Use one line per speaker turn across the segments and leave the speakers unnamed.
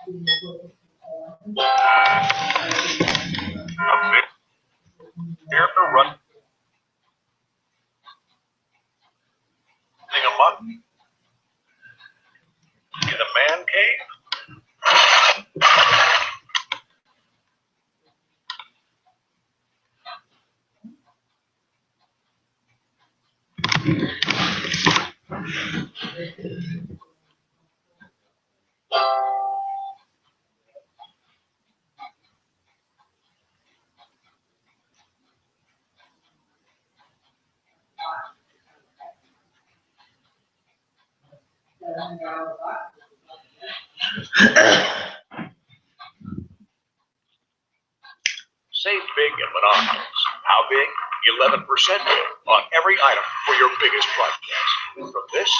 Here for running amok in a man cave. Save big in monotonous. How big? 11% on every item for your biggest projects. From this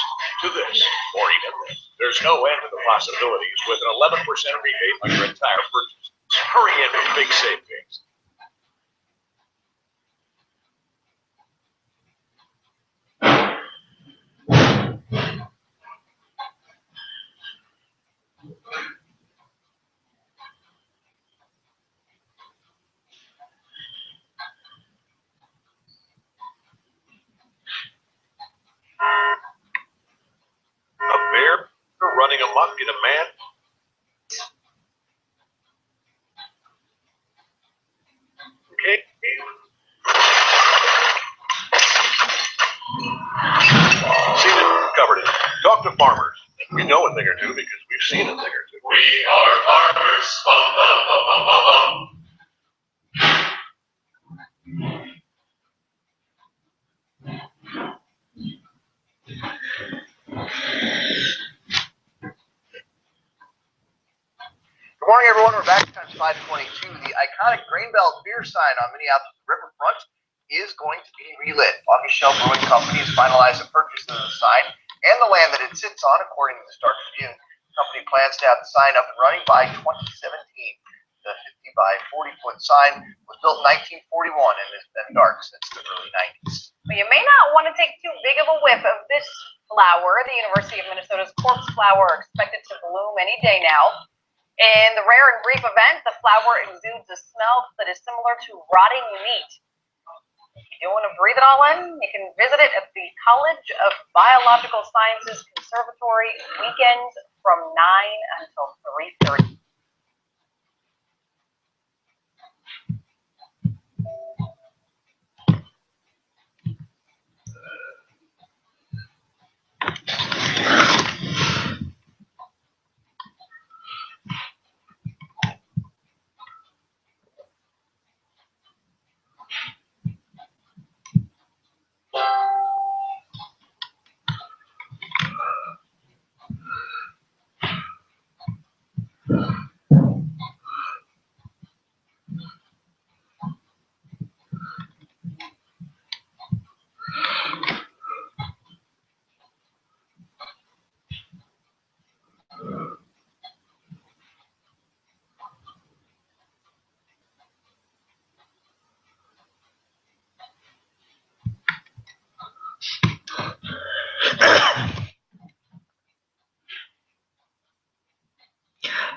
to this, or even this. There's no end to the possibilities with an 11% rebate on your entire purchase. Hurry in with big savings. A bear running amok in a man. Okay. Seen it, covered it. Talk to farmers. We know a thing or two because we've seen a thing or two.
We are farmers. Bum, bum, bum, bum, bum, bum.
Good morning, everyone. We're back at times 522. The iconic Grainbelt beer sign on Minneapolis riverfront is going to be relit. August Shell Brewing Company has finalized the purchase of the sign and the land that it sits on, according to the Star Tribune. The company plans to have the sign up and running by 2017. The 50 by 40-foot sign was built in 1941 and has been dark since the early 90s.
Well, you may not want to take too big of a whiff of this flower. The University of Minnesota's corpse flower expected to bloom any day now. In the rare and brief event, the flower exudes a smell that is similar to rotting meat. If you want to breathe it all in, you can visit it at the College of Biological Sciences Conservatory weekends from 9 until 3:30.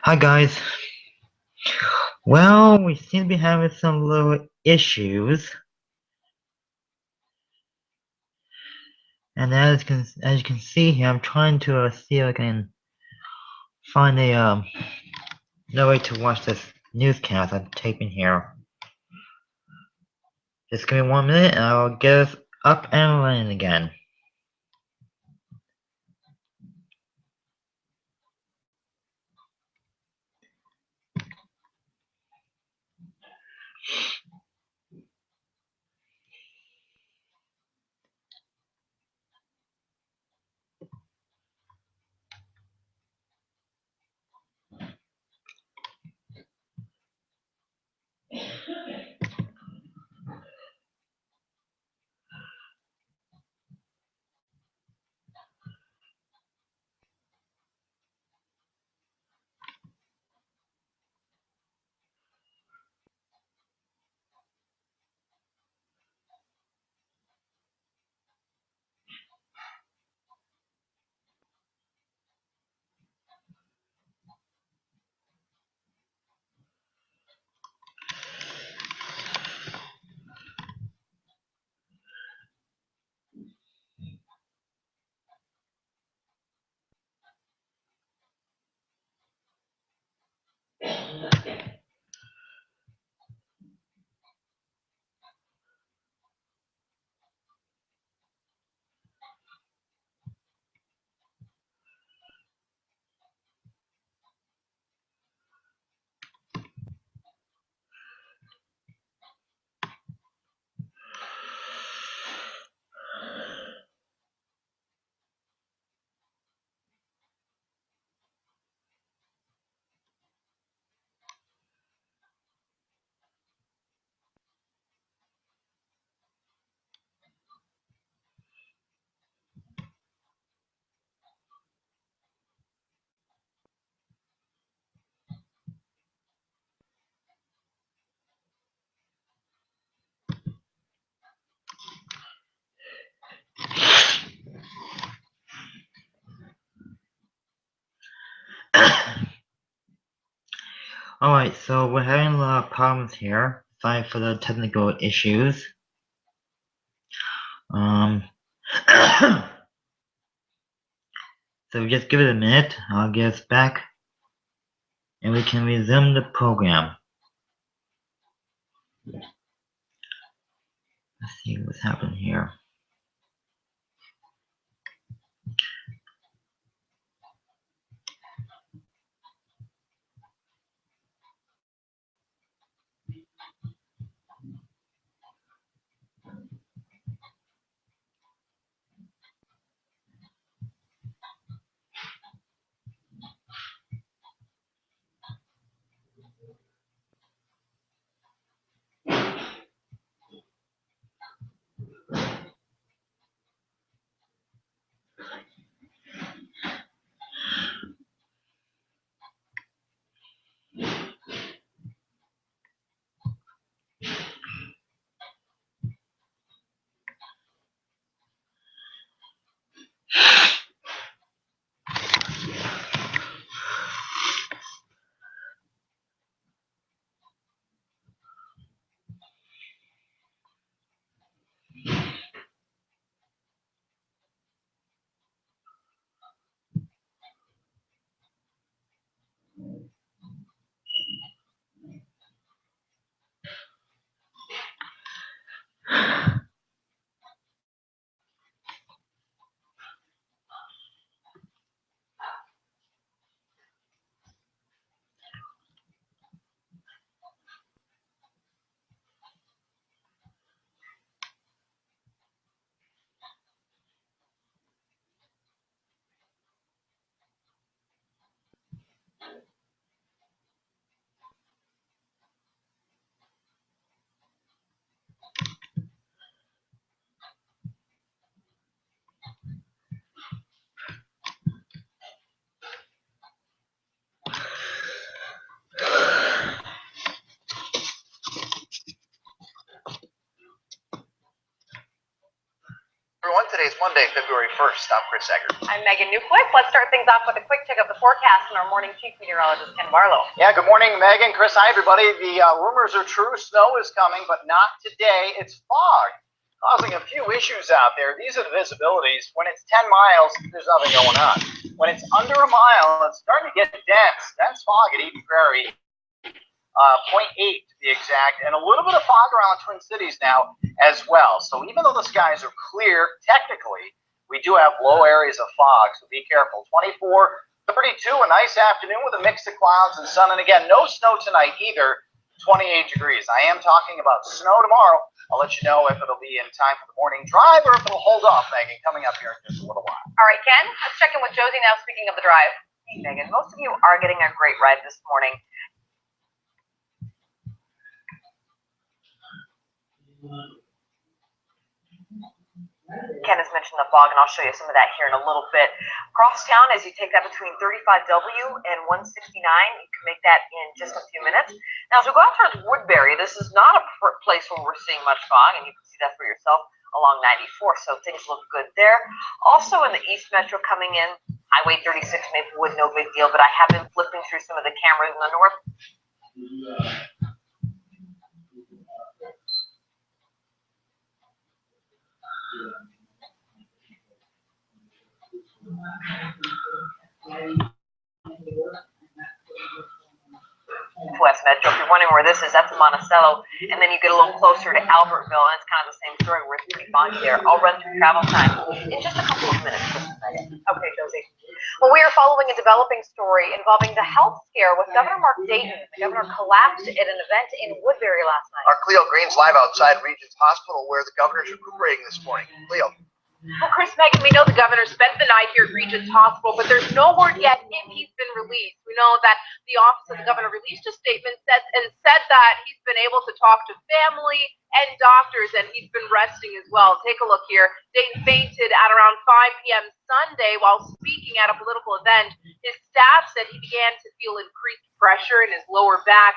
Hi guys. Well, we seem to be having some little issues. And as you can see here, I'm trying to see if I can find a no way to watch this newscast I'm taping here. Just give me 1 minute and I'll get us up and running again. Alright, so we're having a lot of problems here. Sorry for the technical issues. So just give it a minute, I'll get us back, and we can resume the program. Let's see what's happening here.
Everyone, today's Monday, February 1st. I'm Chris Eggert.
I'm Megan Newquist. Let's start things off with a quick check of the forecast and our morning chief meteorologist, Ken Barlow.
Yeah, good morning, Megan. Chris, hi, everybody. The rumors are true. Snow is coming, but not today. It's fog, causing a few issues out there. These are the visibilities. When it's 10 miles, there's nothing going on. When it's under a mile, it's starting to get dense fog at Eden Prairie. 0.8 to be exact, and a little bit of fog around Twin Cities now as well. So even though the skies are clear, technically, we do have low areas of fog, so be careful. 24, 32, a nice afternoon with a mix of clouds and sun, and again, no snow tonight either, 28 degrees. I am talking about snow tomorrow. I'll let you know if it'll be in time for the morning drive or if it'll hold off, Megan, coming up here in just a little while.
All right, Ken, let's check in with Josie now, speaking of the drive. Hey, Megan, most of you are getting a great ride this morning. Ken has mentioned the fog, and I'll show you some of that here in a little bit. Across town, as you take that between 35W and 169, you can make that in just a few minutes. Now, as we go out towards Woodbury, this is not a place where we're seeing much fog, and you can see that for yourself along 94, so things look good there. Also in the East Metro coming in, Highway 36, Maplewood, no big deal, but I have been flipping through some of the cameras in the north. West Metro. If you're wondering where this is, that's Monticello. And then you get a little closer to Albertville, and it's kind of the same story where it's pretty foggy there. I'll run through travel time in just a couple of minutes. Okay, Josie. Well, we are following a developing story involving the health scare with Governor Mark Dayton. The governor collapsed at an event in Woodbury last night.
Our Cleo Green's live outside Regents Hospital where the governor's recuperating this morning. Cleo.
Well, Chris, Megan, we know the governor spent the night here at Regents Hospital, but there's no word yet if he's been released. We know that the office of the governor released a statement said that he's been able to talk to family and doctors, and he's been resting as well. Take a look here. Dayton fainted at around 5 p.m. Sunday while speaking at a political event. His staff said he began to feel increased pressure in his lower back.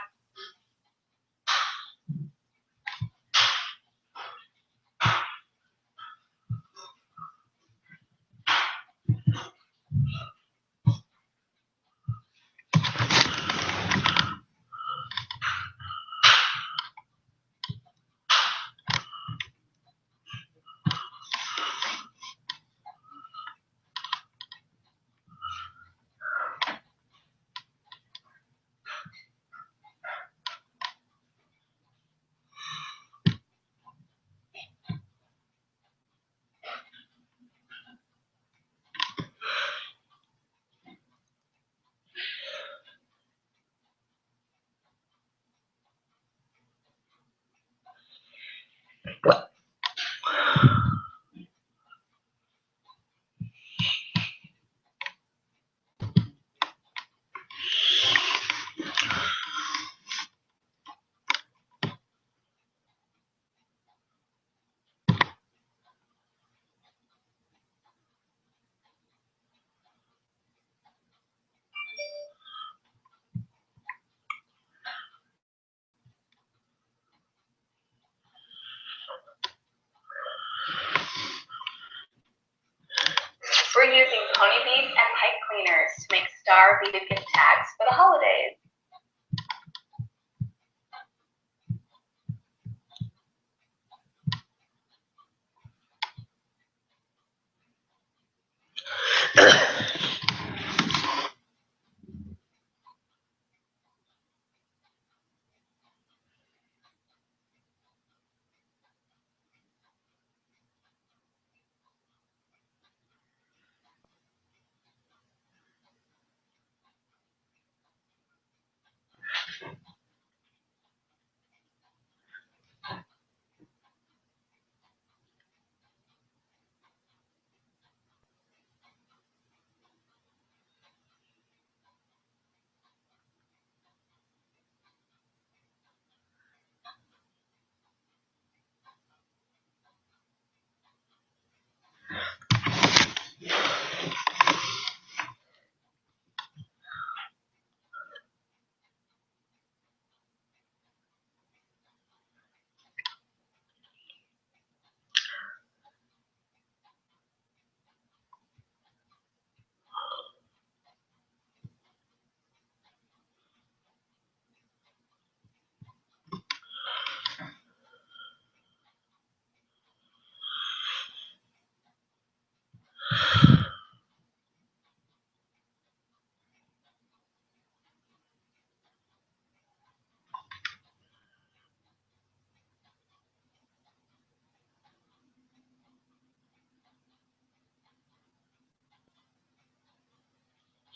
We're using honeybees and pipe cleaners to make star beaded gift tags for the holidays.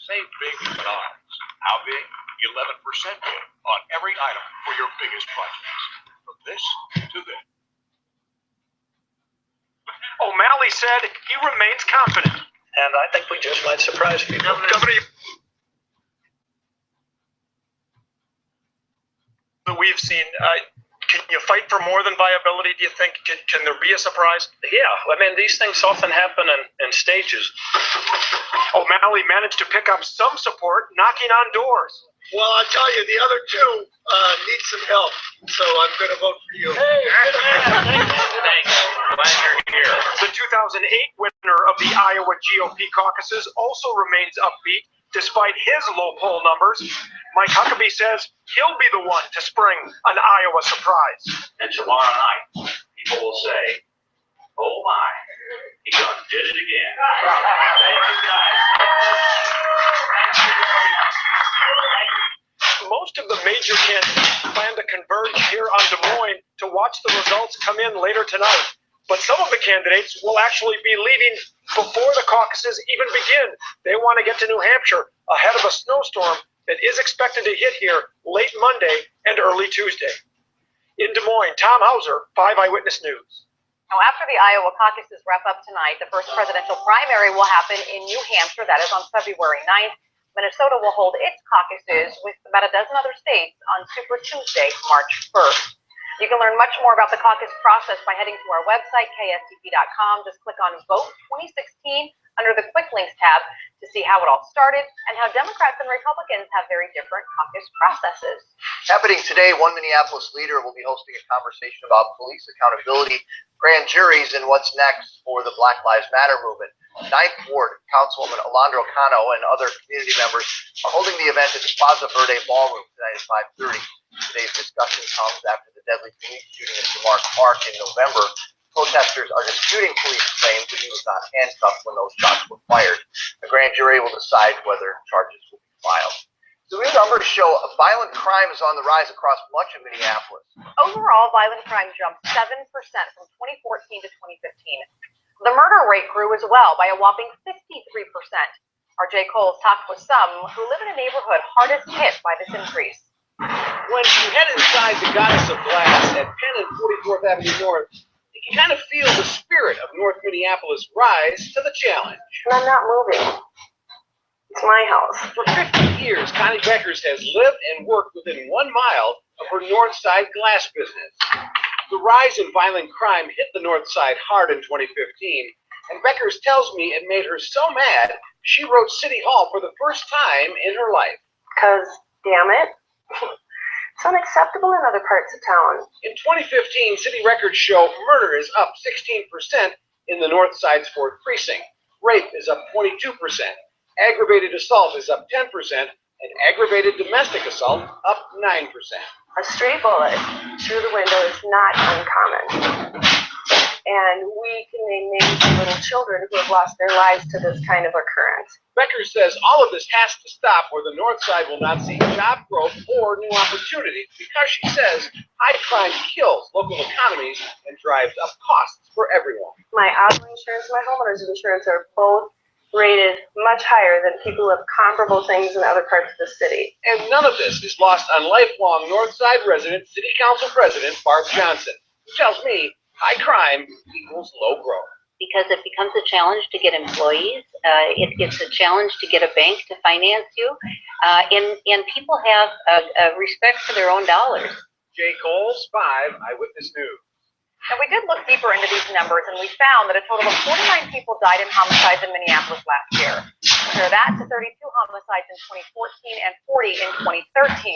Save big in Menards. How big? 11% big on every item for your biggest projects. From this to this.
O'Malley said he remains confident.
And I think we just might surprise people.
Governor, that we've seen, can you fight for more than viability, do you think? Can there be a surprise?
Yeah, I mean, these things often happen in stages.
O'Malley managed to pick up some support, knocking on doors.
Well, I'll tell you, the other two need some help, so I'm going to vote for you.
Hey, thanks. Glad you're here.
The 2008 winner of the Iowa GOP caucuses also remains upbeat, despite his low poll numbers. Mike Huckabee says he'll be the one to spring an Iowa surprise.
And tomorrow night, people will say, oh my, he done did it again. Thank you, guys.
Most of the major candidates plan to converge here on Des Moines to watch the results come in later tonight. But some of the candidates will actually be leaving before the caucuses even begin. They want to get to New Hampshire ahead of a snowstorm that is expected to hit here late Monday and early Tuesday. In Des Moines, Tom Hauser, 5 Eyewitness News.
Now, after the Iowa caucuses wrap up tonight, the first presidential primary will happen in New Hampshire. That is on February 9th. Minnesota will hold its caucuses with about a dozen other states on Super Tuesday, March 1st. You can learn much more about the caucus process by heading to our website, KSTP.com. Just click on Vote 2016 under the Quick Links tab to see how it all started and how Democrats and Republicans have very different caucus processes.
Happening today, one Minneapolis leader will be hosting a conversation about police accountability, grand juries, and what's next for the Black Lives Matter movement. 9th Ward Councilwoman Alondra Cano and other community members are holding the event at the Plaza Verde Ballroom tonight at 5:30. Today's discussion comes after the deadly police shooting at DeMarc Park in November. Protesters are disputing police claims that he was not handcuffed when those shots were fired. The grand jury will decide whether charges will be filed. The new numbers show violent crime is on the rise across much of Minneapolis.
Overall, violent crime jumped 7% from 2014 to 2015. The murder rate grew as well by a whopping 53%. Our Jay Coles talked with some who live in a neighborhood hardest hit by this increase.
When you head inside the Goddess of Glass at Penn and 44th Avenue North, you can kind of feel the spirit of North Minneapolis rise to the challenge.
I'm not moving. It's my house.
For 50 years, Connie Beckers has lived and worked within 1 mile of her North Side glass business. The rise in violent crime hit the North Side hard in 2015, and Beckers tells me it made her so mad she wrote City Hall for the first time in her life.
Because, damn it, it's unacceptable in other parts of town.
In 2015, city records show murder is up 16% in the North Side's 4th precinct. Rape is up 22%. Aggravated assault is up 10%, and aggravated domestic assault up 9%.
A stray bullet through the window is not uncommon. And we can name names of little children who have lost their lives to this kind of occurrence.
Becker says all of this has to stop, or the North Side will not see job growth or new opportunities, because she says high crime kills local economies and drives up costs for everyone.
My auto insurance and my homeowner's insurance are both rated much higher than people who have comparable things in other parts of the city.
And none of this is lost on lifelong North Side resident, City Council President Barb Johnson, who tells me high crime equals low growth.
Because it becomes a challenge to get employees. It's a challenge to get a bank to finance you. And people have a respect for their own dollars.
Jay Coles, 5 Eyewitness News.
And we did look deeper into these numbers, and we found that a total of 49 people died in homicides in Minneapolis last year. Compare that to 32 homicides in 2014 and 40 in 2013.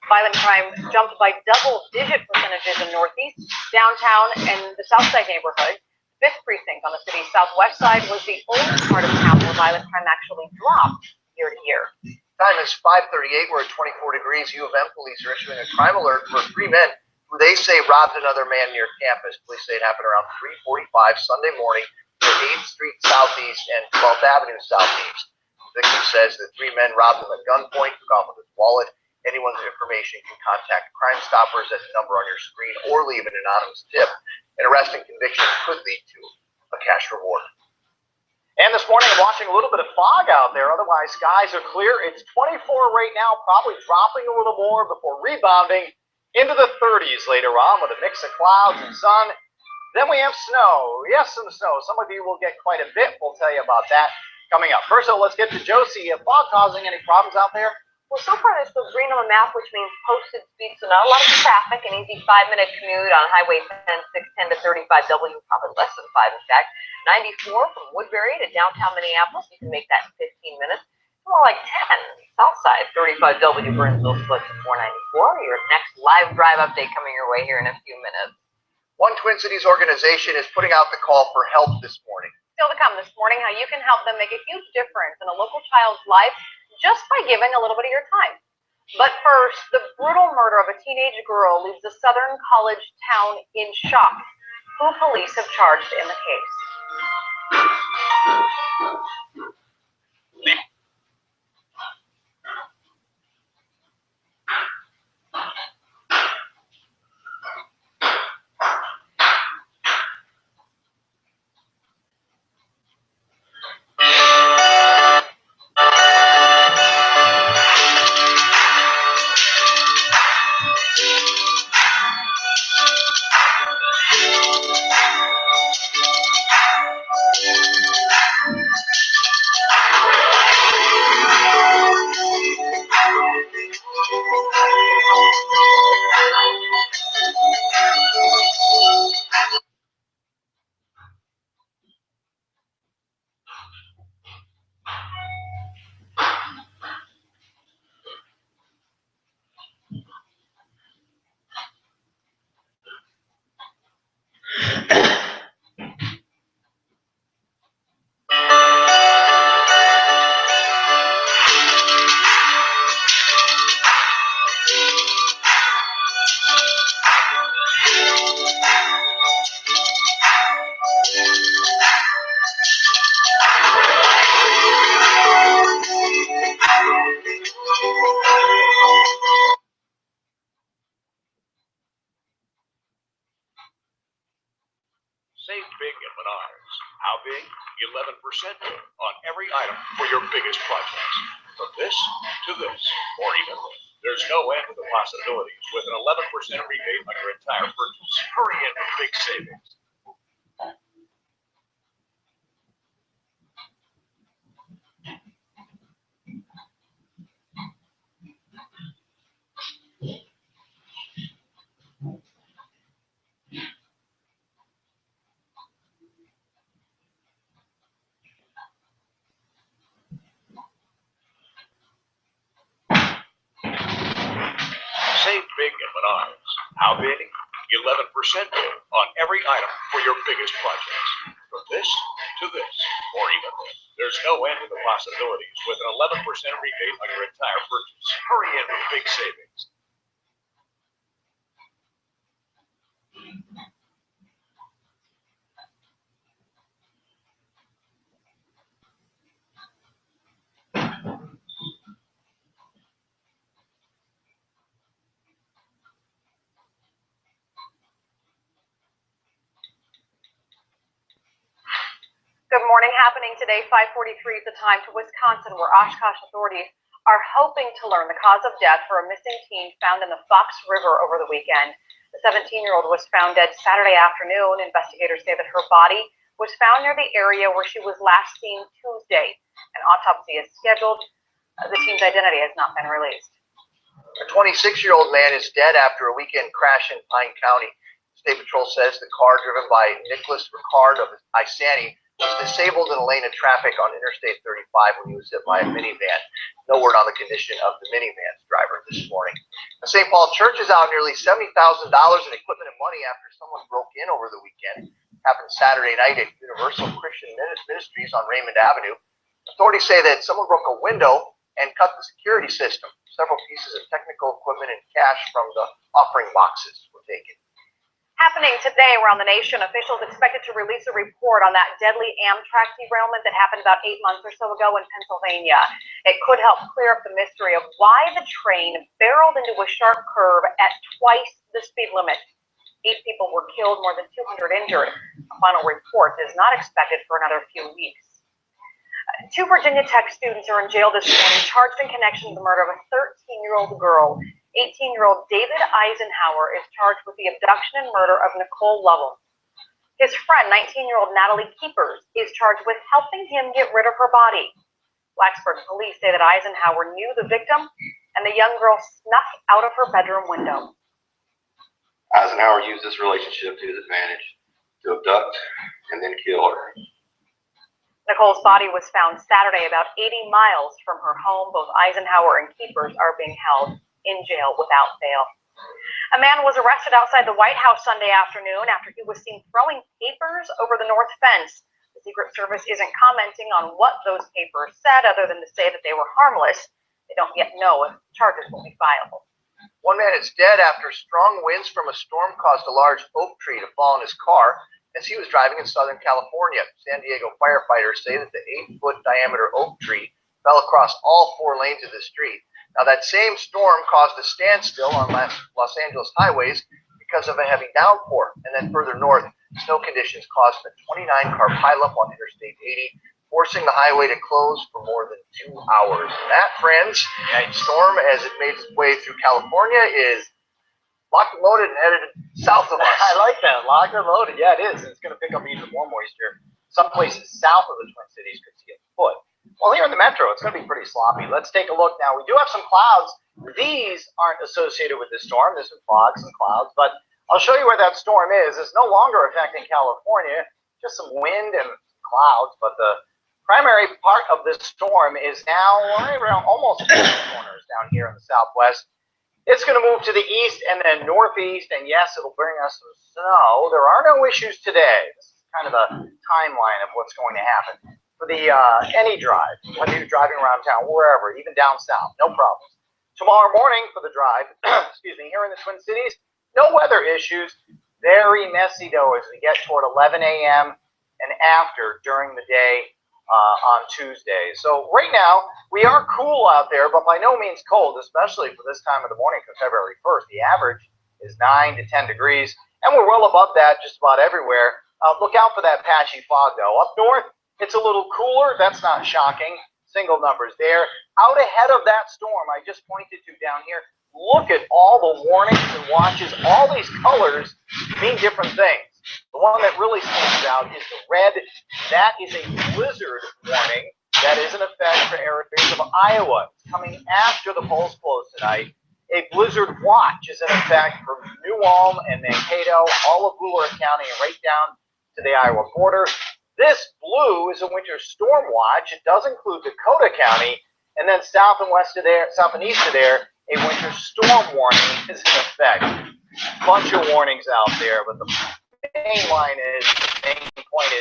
Violent crime jumped by double-digit percentages in Northeast, downtown, and the Southside neighborhood. 5th precinct on the city's southwest side was the only part of town where violent crime actually dropped year to year.
Time is 5:38. We're at 24 degrees. U of M police are issuing a crime alert for 3 men who they say robbed another man near campus. Police say it happened around 3:45 Sunday morning near 8th Street Southeast and 12th Avenue Southeast. The victim says the 3 men robbed him at gunpoint, took off with his wallet. Anyone's information can contact Crime Stoppers at the number on your screen or leave an anonymous tip. An arrest and conviction could lead to a cash reward.
And this morning, I'm watching a little bit of fog out there. Otherwise, skies are clear. It's 24 right now, probably dropping a little more before rebounding into the 30s later on with a mix of clouds and sun. Then we have snow. Yes, some snow. Some of you will get quite a bit. We'll tell you about that coming up. First, though, let's get to Josie. Fog causing any problems out there?
Well, so far there's still green on the map, which means posted speed, so not a lot of traffic, an easy 5-minute commute on Highway 10, 610 to 35W, probably less than 5 in fact. 94 from Woodbury to downtown Minneapolis, you can make that in 15 minutes. More like 10, Southside, 35W Burnsville split to 494. Your next live drive update coming your way here in a few minutes.
One Twin Cities organization is putting out the call for help this morning.
Still to come this morning, how you can help them make a huge difference in a local child's life just by giving a little bit of your time. But first, the brutal murder of a teenage girl leaves the Southern College town in shock. Who police have charged in the case?
Save big at Menards. How big? 11% on every item for your biggest projects. From this to this, or even this. There's no end to the possibilities with an 11% rebate on your entire purchase. Hurry in for big savings. Save big at Menards. How big? 11% on every item for your biggest projects. From this to this, or even this. There's no end to the possibilities with an 11% rebate on your entire purchase. Hurry in for big savings.
Good morning. Happening today, 5:43 is the time to Wisconsin, where Oshkosh authorities are hoping to learn the cause of death for a missing teen found in the Fox River over the weekend. The 17-year-old was found dead Saturday afternoon. Investigators say that her body was found near the area where she was last seen Tuesday. An autopsy is scheduled. The teen's identity has not been released.
A 26-year-old man is dead after a weekend crash in Pine County. State Patrol says the car driven by Nicholas Ricard of Isani was disabled in a lane of traffic on Interstate 35 when he was hit by a minivan. No word on the condition of the minivan's driver this morning. The St. Paul Church is out nearly $70,000 in equipment and money after someone broke in over the weekend. Happened Saturday night at Universal Christian Ministries on Raymond Avenue. Authorities say that someone broke a window and cut the security system. Several pieces of technical equipment and cash from the offering boxes were taken.
Happening today around the nation, officials expected to release a report on that deadly Amtrak derailment that happened about 8 months or so ago in Pennsylvania. It could help clear up the mystery of why the train barreled into a sharp curve at twice the speed limit. 8 people were killed, more than 200 injured. A final report is not expected for another few weeks. 2 Virginia Tech students are in jail this morning, charged in connection to the murder of a 13-year-old girl. 18-year-old David Eisenhower is charged with the abduction and murder of Nicole Lovell. His friend, 19-year-old Natalie Keepers, is charged with helping him get rid of her body. Blacksburg police say that Eisenhower knew the victim, and the young girl snuck out of her bedroom window.
Eisenhower used this relationship to his advantage to abduct and then kill her.
Nicole's body was found Saturday about 80 miles from her home. Both Eisenhower and Keepers are being held in jail without bail. A man was arrested outside the White House Sunday afternoon after he was seen throwing papers over the north fence. The Secret Service isn't commenting on what those papers said, other than to say that they were harmless. They don't yet know if charges will be filed.
One man is dead after strong winds from a storm caused a large oak tree to fall in his car as he was driving in Southern California. San Diego firefighters say that the 8-foot diameter oak tree fell across all 4 lanes of the street. Now, that same storm caused a standstill on Los Angeles highways because of a heavy downpour. And then further north, snow conditions caused a 29-car pileup on Interstate 80, forcing the highway to close for more than 2 hours. And that, friends, storm as it made its way through California is locked and loaded and headed south of us.
I like that. Locked and loaded. Yeah, it is. It's going to pick up even more moisture. Some places south of the Twin Cities could see a foot. Well, here in the metro, it's going to be pretty sloppy. Let's take a look now. We do have some clouds. These aren't associated with this storm. There's some fog, some clouds, but I'll show you where that storm is. It's no longer affecting California, just some wind and clouds, but the primary part of this storm is now right around almost 4 corners down here in the southwest. It's going to move to the east and then northeast, and yes, it'll bring us some snow. There are no issues today. This is kind of a timeline of what's going to happen. For the any drive, whether you're driving around town, wherever, even down south, no problems. Tomorrow morning for the drive, excuse me, here in the Twin Cities, no weather issues. Very messy though as we get toward 11 a.m. and after during the day on Tuesday. So right now we are cool out there, but by no means cold, especially for this time of the morning for February 1st. The average is 9 to 10 degrees, and we're well above that just about everywhere. Look out for that patchy fog though. Up north, it's a little cooler. That's not shocking. Single numbers there. Out ahead of that storm I just pointed to down here, look at all the warnings and watches. All these colors mean different things. The one that really stands out is the red. That is a blizzard warning that is in effect for areas of Iowa. It's coming after the polls close tonight. A blizzard watch is in effect for New Ulm and Mankato, all of Blue Earth County, and right down to the Iowa border. This blue is a winter storm watch. It does include Dakota County, and then south and west of there, south and east of there, a winter storm warning is in effect. Bunch of warnings out there, but the main point is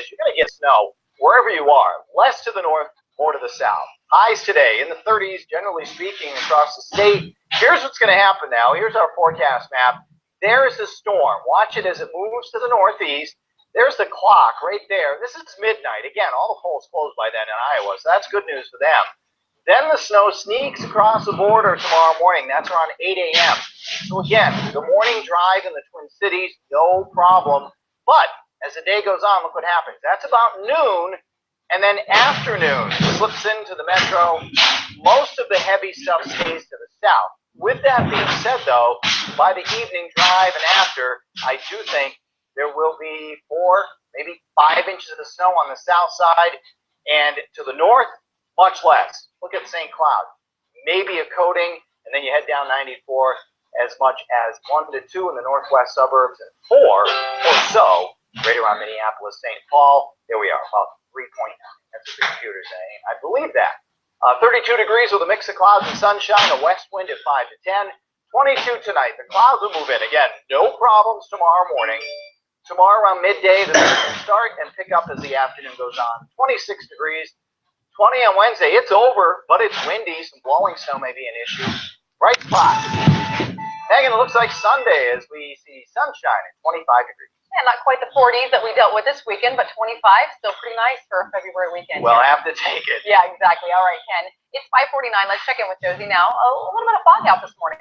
you're going to get snow wherever you are, less to the north, more to the south. Highs today in the 30s, generally speaking, across the state. Here's what's going to happen now. Here's our forecast map. There's the storm. Watch it as it moves to the northeast. There's the clock right there. This is midnight. Again, all the polls closed by then in Iowa, so that's good news for them. Then the snow sneaks across the border tomorrow morning. That's around 8 a.m. So again, the morning drive in the Twin Cities, no problem. But as the day goes on, look what happens. That's about noon, and then afternoon slips into the metro. Most of the heavy stuff stays to the south. With that being said, though, by the evening drive and after, I do think there will be 4, maybe 5 inches of the snow on the south side, and to the north, much less. Look at St. Cloud. Maybe a coating, and then you head down 94 as much as 1 to 2 in the northwest suburbs, and 4 or so right around Minneapolis, St. Paul. There we are, about 3.9. That's what the computer's saying. I believe that. 32 degrees with a mix of clouds and sunshine, a west wind at 5 to 10. 22 tonight. The clouds will move in. Again, no problems tomorrow morning. Tomorrow around midday, the sun will start and pick up as the afternoon goes on. 26 degrees. 20 on Wednesday. It's over, but it's windy. Some blowing snow may be an issue. Bright spot. Megan, it looks like Sunday as we see sunshine at 25 degrees.
Yeah, not quite the 40s that we dealt with this weekend, but 25, still pretty nice for a February weekend.
Well, I have to take it.
Yeah, exactly. All right, Ken. It's 5:49. Let's check in with Josie now. A little bit of fog out this morning.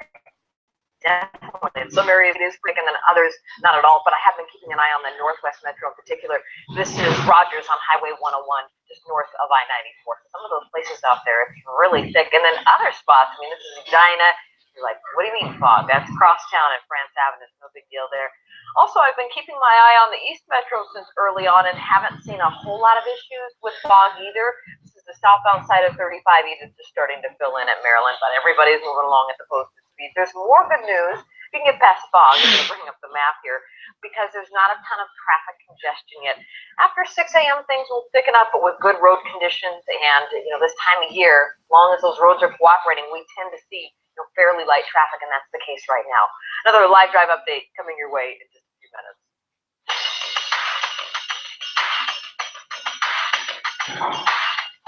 Definitely. In some areas it is thick, and then others not at all. But I have been keeping an eye on the Northwest Metro in particular. This is Rogers on Highway 101, just north of I-94. Some of those places out there, it's really thick. And then other spots, I mean, this is Edina. You're like, what do you mean fog? That's crosstown at France Avenue. No big deal there. Also, I've been keeping my eye on the East Metro since early on and haven't seen a whole lot of issues with fog either. This is the southbound side of 35, even just starting to fill in at Maryland, but everybody's moving along at the posted speed. There's more good news. You can get past fog. I'm going to bring up the map here because there's not a ton of traffic congestion yet. After 6 a.m., things will thicken up, but with good road conditions and, this time of year, as long as those roads are cooperating, we tend to see fairly light traffic, and that's the case right now. Another live drive update coming your way in just a few minutes.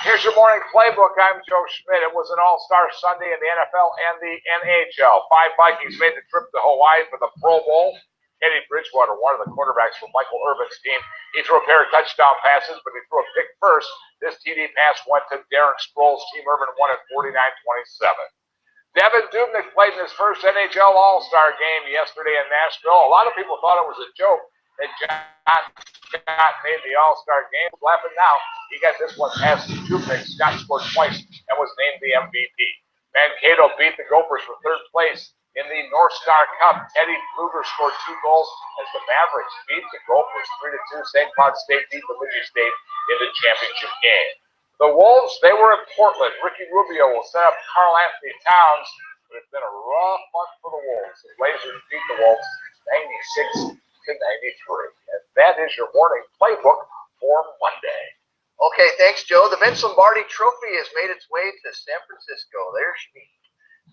Here's your morning playbook. I'm Joe Schmidt. It was an all-star Sunday in the NFL and the NHL. 5 Vikings made the trip to Hawaii for the Pro Bowl. Teddy Bridgewater, one of the quarterbacks from Michael Irvin's team. He threw a pair of touchdown passes, but he threw a pick first. This TD pass went to Darren Sproles. Team Irvin won at 49-27. Devin Dubnyk played in his first NHL All-Star game yesterday in Nashville. A lot of people thought it was a joke that John Scott made the All-Star game. He's laughing now. He got this one past Dubnyk. Scott scored twice and was named the MVP. Mankato beat the Gophers for third place in the North Star Cup. Teddy Kruger scored 2 goals as the Mavericks beat the Gophers 3-2. St. Cloud State beat Bemidji State in the championship game. The Wolves, they were in Portland. Ricky Rubio will set up Karl Anthony Towns, but it's been a rough month for the Wolves. The Blazers beat the Wolves 96-93. And that is your morning playbook for Monday.
Okay, thanks, Joe. The Vince Lombardi Trophy has made its way to San Francisco. There she is.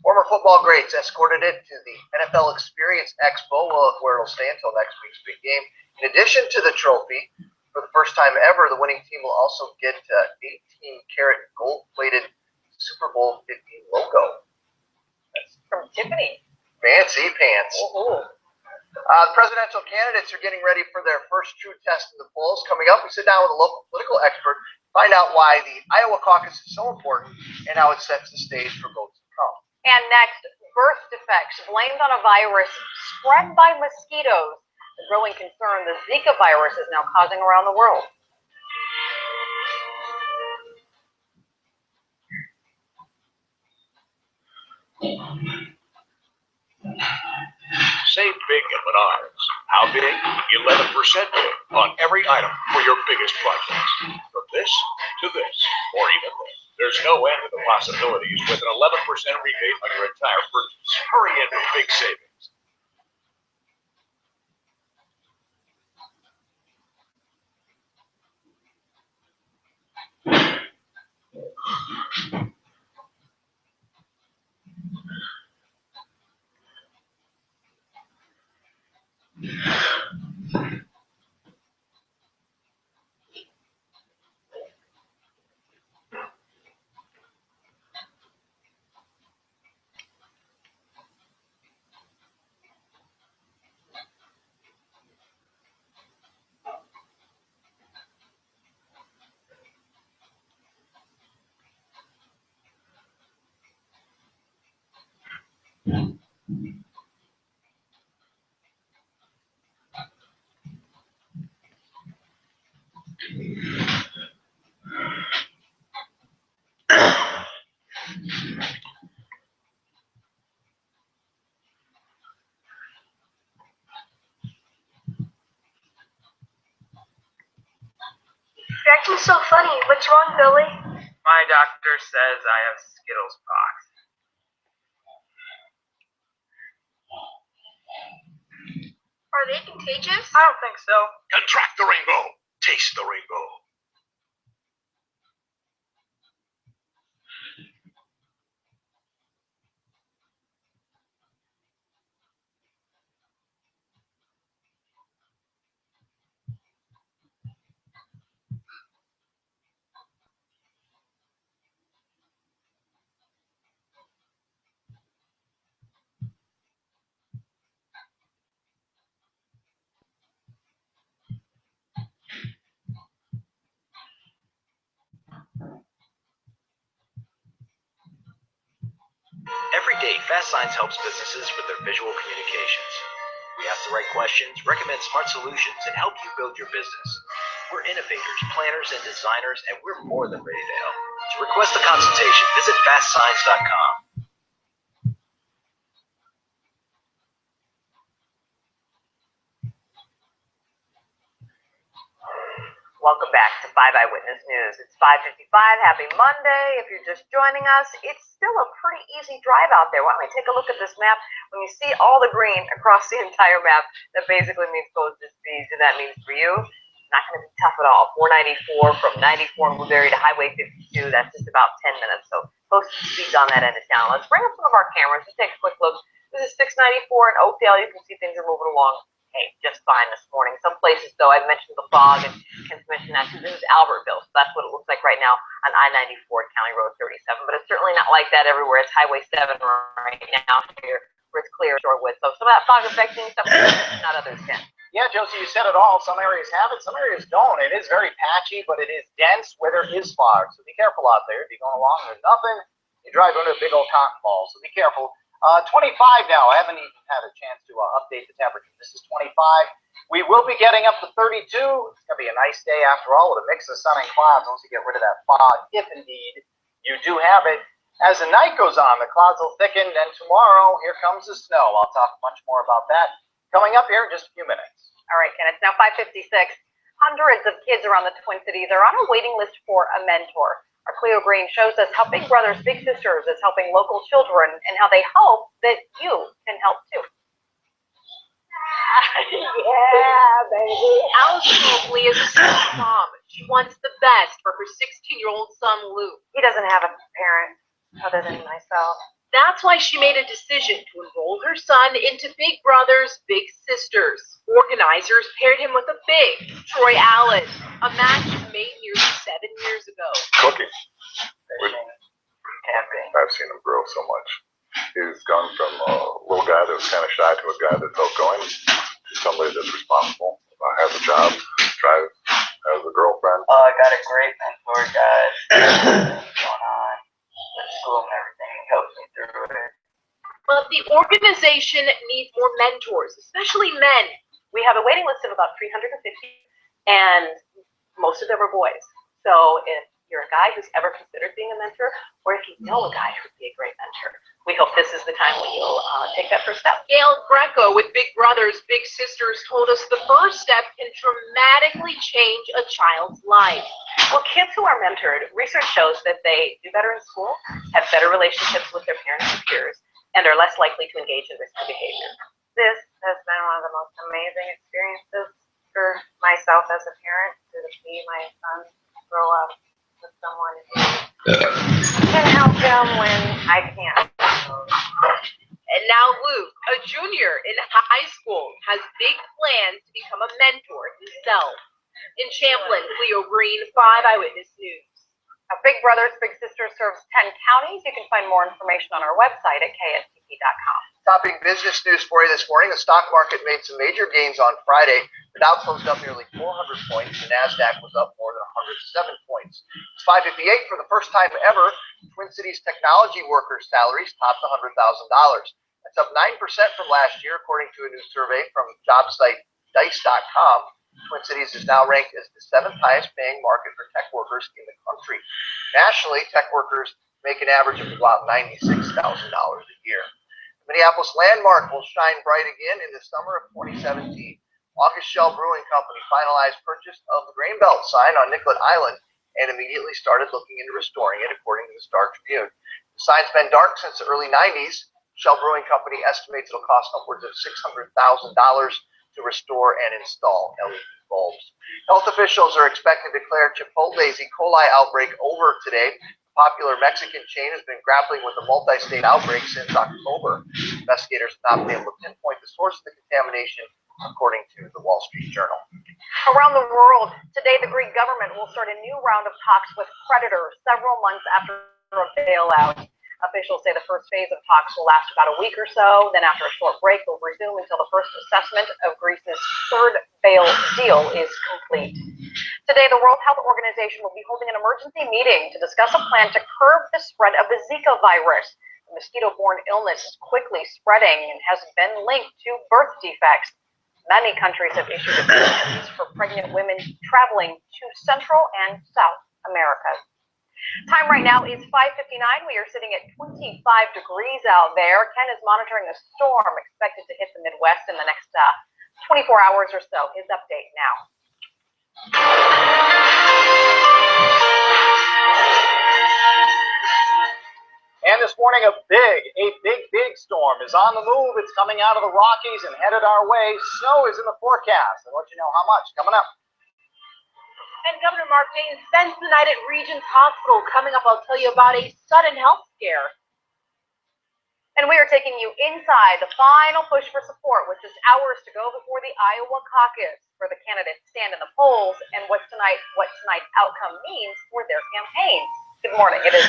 Former football greats escorted it to the NFL Experience Expo, where it'll stay until next week's big game. In addition to the trophy, for the first time ever, the winning team will also get 18-karat gold-plated Super Bowl 50 logo.
From Tiffany.
Fancy pants.
Ooh.
The presidential candidates are getting ready for their first true test in the polls. Coming up, we sit down with a local political expert, find out why the Iowa caucus is so important and how it sets the stage for votes to come.
And next, birth defects blamed on a virus spread by mosquitoes. The growing concern the Zika virus is now causing around the world.
Save big at Menards. How big? 11% big on every item for your biggest projects. From this to this, or even this. There's no end to the possibilities with an 11% rebate on your entire purchase. Hurry into big savings.
You're acting so funny. What's wrong, Billy?
My doctor says I have Skittles pox.
Are they contagious?
I don't think so.
Contract the rainbow. Taste the rainbow.
Every day, Fast Signs helps businesses with their visual communications. We ask the right questions, recommend smart solutions, and help you build your business. We're innovators, planners, and designers, and we're more than ready to help. To request a consultation, visit fastsigns.com.
Welcome back to 5 Eyewitness News. It's 5:55. Happy Monday. If you're just joining us, it's still a pretty easy drive out there. Why don't we take a look at this map? When you see all the green across the entire map, that basically means posted speeds, and that means for you, it's not going to be tough at all. 494 from 94 in Blueberry to Highway 52. That's just about 10 minutes. So posted speeds on that end of town. Let's bring up some of our cameras. Let's take a quick look. This is 694 in Oakdale. You can see things are moving along. Hey, just fine this morning. Some places, though, I've mentioned the fog, and Ken's mentioned that too. This is Albertville, so that's what it looks like right now on I-94, County Road 37. But it's certainly not like that everywhere. It's Highway 7 right now here, where it's clear shortwave. So some of that fog affecting some places, not others, Ken.
Yeah, Josie, you said it all. Some areas have it, some areas don't. It is very patchy, but it is dense where there is fog. So be careful out there. If you're going along, there's nothing. You drive under a big old cotton ball, so be careful. 25 now. I haven't even had a chance to update the temperature. This is 25. We will be getting up to 32. It's going to be a nice day after all with a mix of sun and clouds once you get rid of that fog, if indeed you do have it. As the night goes on, the clouds will thicken, and tomorrow, here comes the snow. I'll talk much more about that coming up here in just a few minutes.
All right, Ken, it's now 5:56. Hundreds of kids around the Twin Cities are on a waiting list for a mentor. Our Cleo Green shows us how Big Brothers Big Sisters is helping local children and how they hope that you can help too.
Yeah, baby.
Allison Oakley is a single mom. She wants the best for her 16-year-old son, Luke.
He doesn't have a parent other than myself.
That's why she made a decision to enroll her son into Big Brothers Big Sisters. Organizers paired him with a big Troy Allen, a match made nearly 7 years ago.
Cooking. I've seen him grow so much. He's gone from a little guy that was kind of shy to a guy that's outgoing to somebody that's responsible, has a job, drives, has a girlfriend.
I got a great mentor, guys. Going on with school and everything. He helps me through it.
But the organization needs more mentors, especially men.
We have a waiting list of about 350, and most of them are boys. So if you're a guy who's ever considered being a mentor, or if you know a guy who would be a great mentor, we hope this is the time when you'll take that first step.
Gail Greco with Big Brothers Big Sisters told us the first step can dramatically change a child's life.
Well, kids who are mentored, research shows that they do better in school, have better relationships with their parents and peers, and are less likely to engage in risky behavior.
This has been one of the most amazing experiences for myself as a parent, to see my son grow up with someone who can help him when I can't.
And now Luke, a junior in high school, has big plans to become a mentor himself. In Champlin, Cleo Green, 5 Eyewitness News.
Now, Big Brothers Big Sisters serves 10 counties. You can find more information on our website at KSTP.com.
Topping business news for you this morning, the stock market made some major gains on Friday. The Dow closed up nearly 400 points. The NASDAQ was up more than 107 points. It's 5:58 for the first time ever. Twin Cities technology workers' salaries topped $100,000. That's up 9% from last year, according to a new survey from job site Dice.com. Twin Cities is now ranked as the 7th highest paying market for tech workers in the country. Nationally, tech workers make an average of about $96,000 a year. The Minneapolis landmark will shine bright again in the summer of 2017. August Shell Brewing Company finalized purchase of the Grain Belt sign on Nicollet Island and immediately started looking into restoring it, according to the Star Tribune. The sign's been dark since the early 90s. Shell Brewing Company estimates it'll cost upwards of $600,000 to restore and install LED bulbs. Health officials are expected to declare Chipotle's E. coli outbreak over today. The popular Mexican chain has been grappling with a multi-state outbreak since October. Investigators have not been able to pinpoint the source of the contamination, according to the Wall Street Journal.
Around the world, today the Greek government will start a new round of talks with creditors several months after a bailout. Officials say the first phase of talks will last about a week or so. Then after a short break, they'll resume until the first assessment of Greece's third bail deal is complete. Today, the World Health Organization will be holding an emergency meeting to discuss a plan to curb the spread of the Zika virus. The mosquito-borne illness is quickly spreading and has been linked to birth defects. Many countries have issued advisories for pregnant women traveling to Central and South America. Time right now is 5:59. We are sitting at 25 degrees out there. Ken is monitoring a storm expected to hit the Midwest in the next 24 hours or so. His update now.
And this morning, a big storm is on the move. It's coming out of the Rockies and headed our way. Snow is in the forecast. I'll let you know how much coming up.
And Governor Mark Dayton spends the night at Regents Hospital. Coming up, I'll tell you about a sudden health scare.
And we are taking you inside the final push for support with just hours to go before the Iowa caucus, where the candidates stand in the polls and what tonight's outcome means for their campaigns. Good morning. It is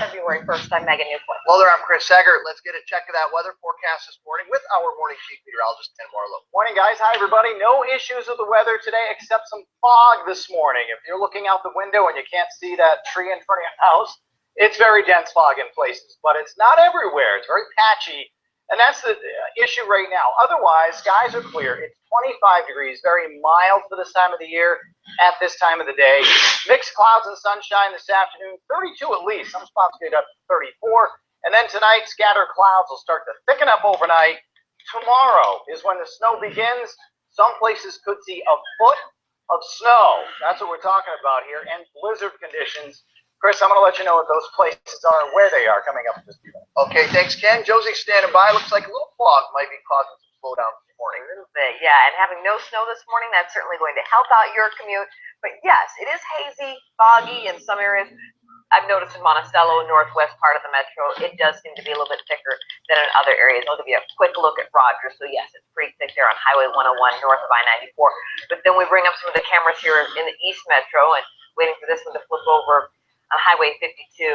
February 1st. I'm Megan Newport.
Hello there, I'm Chris Saggart. Let's get a check of that weather forecast this morning with our morning chief meteorologist, Ken Marlowe.
Morning, guys. Hi, everybody. No issues with the weather today except some fog this morning. If you're looking out the window and you can't see that tree in front of your house, it's very dense fog in places, but it's not everywhere. It's very patchy, and that's the issue right now. Otherwise, skies are clear. It's 25 degrees, very mild for this time of the year at this time of the day. Mixed clouds and sunshine this afternoon, 32 at least. Some spots get up to 34. And then tonight, scattered clouds will start to thicken up overnight. Tomorrow is when the snow begins. Some places could see a foot of snow. That's what we're talking about here, and blizzard conditions. Chris, I'm going to let you know what those places are and where they are coming up this evening.
Okay, thanks, Ken. Josie's standing by. Looks like a little fog might be causing some slowdown this morning.
A little bit, yeah. And having no snow this morning, that's certainly going to help out your commute. But yes, it is hazy, foggy in some areas. I've noticed in Monticello, northwest part of the metro, it does seem to be a little bit thicker than in other areas. I'll give you a quick look at Rogers. So yes, it's pretty thick there on Highway 101 north of I-94. But then we bring up some of the cameras here in the East Metro and waiting for this one to flip over on Highway 52.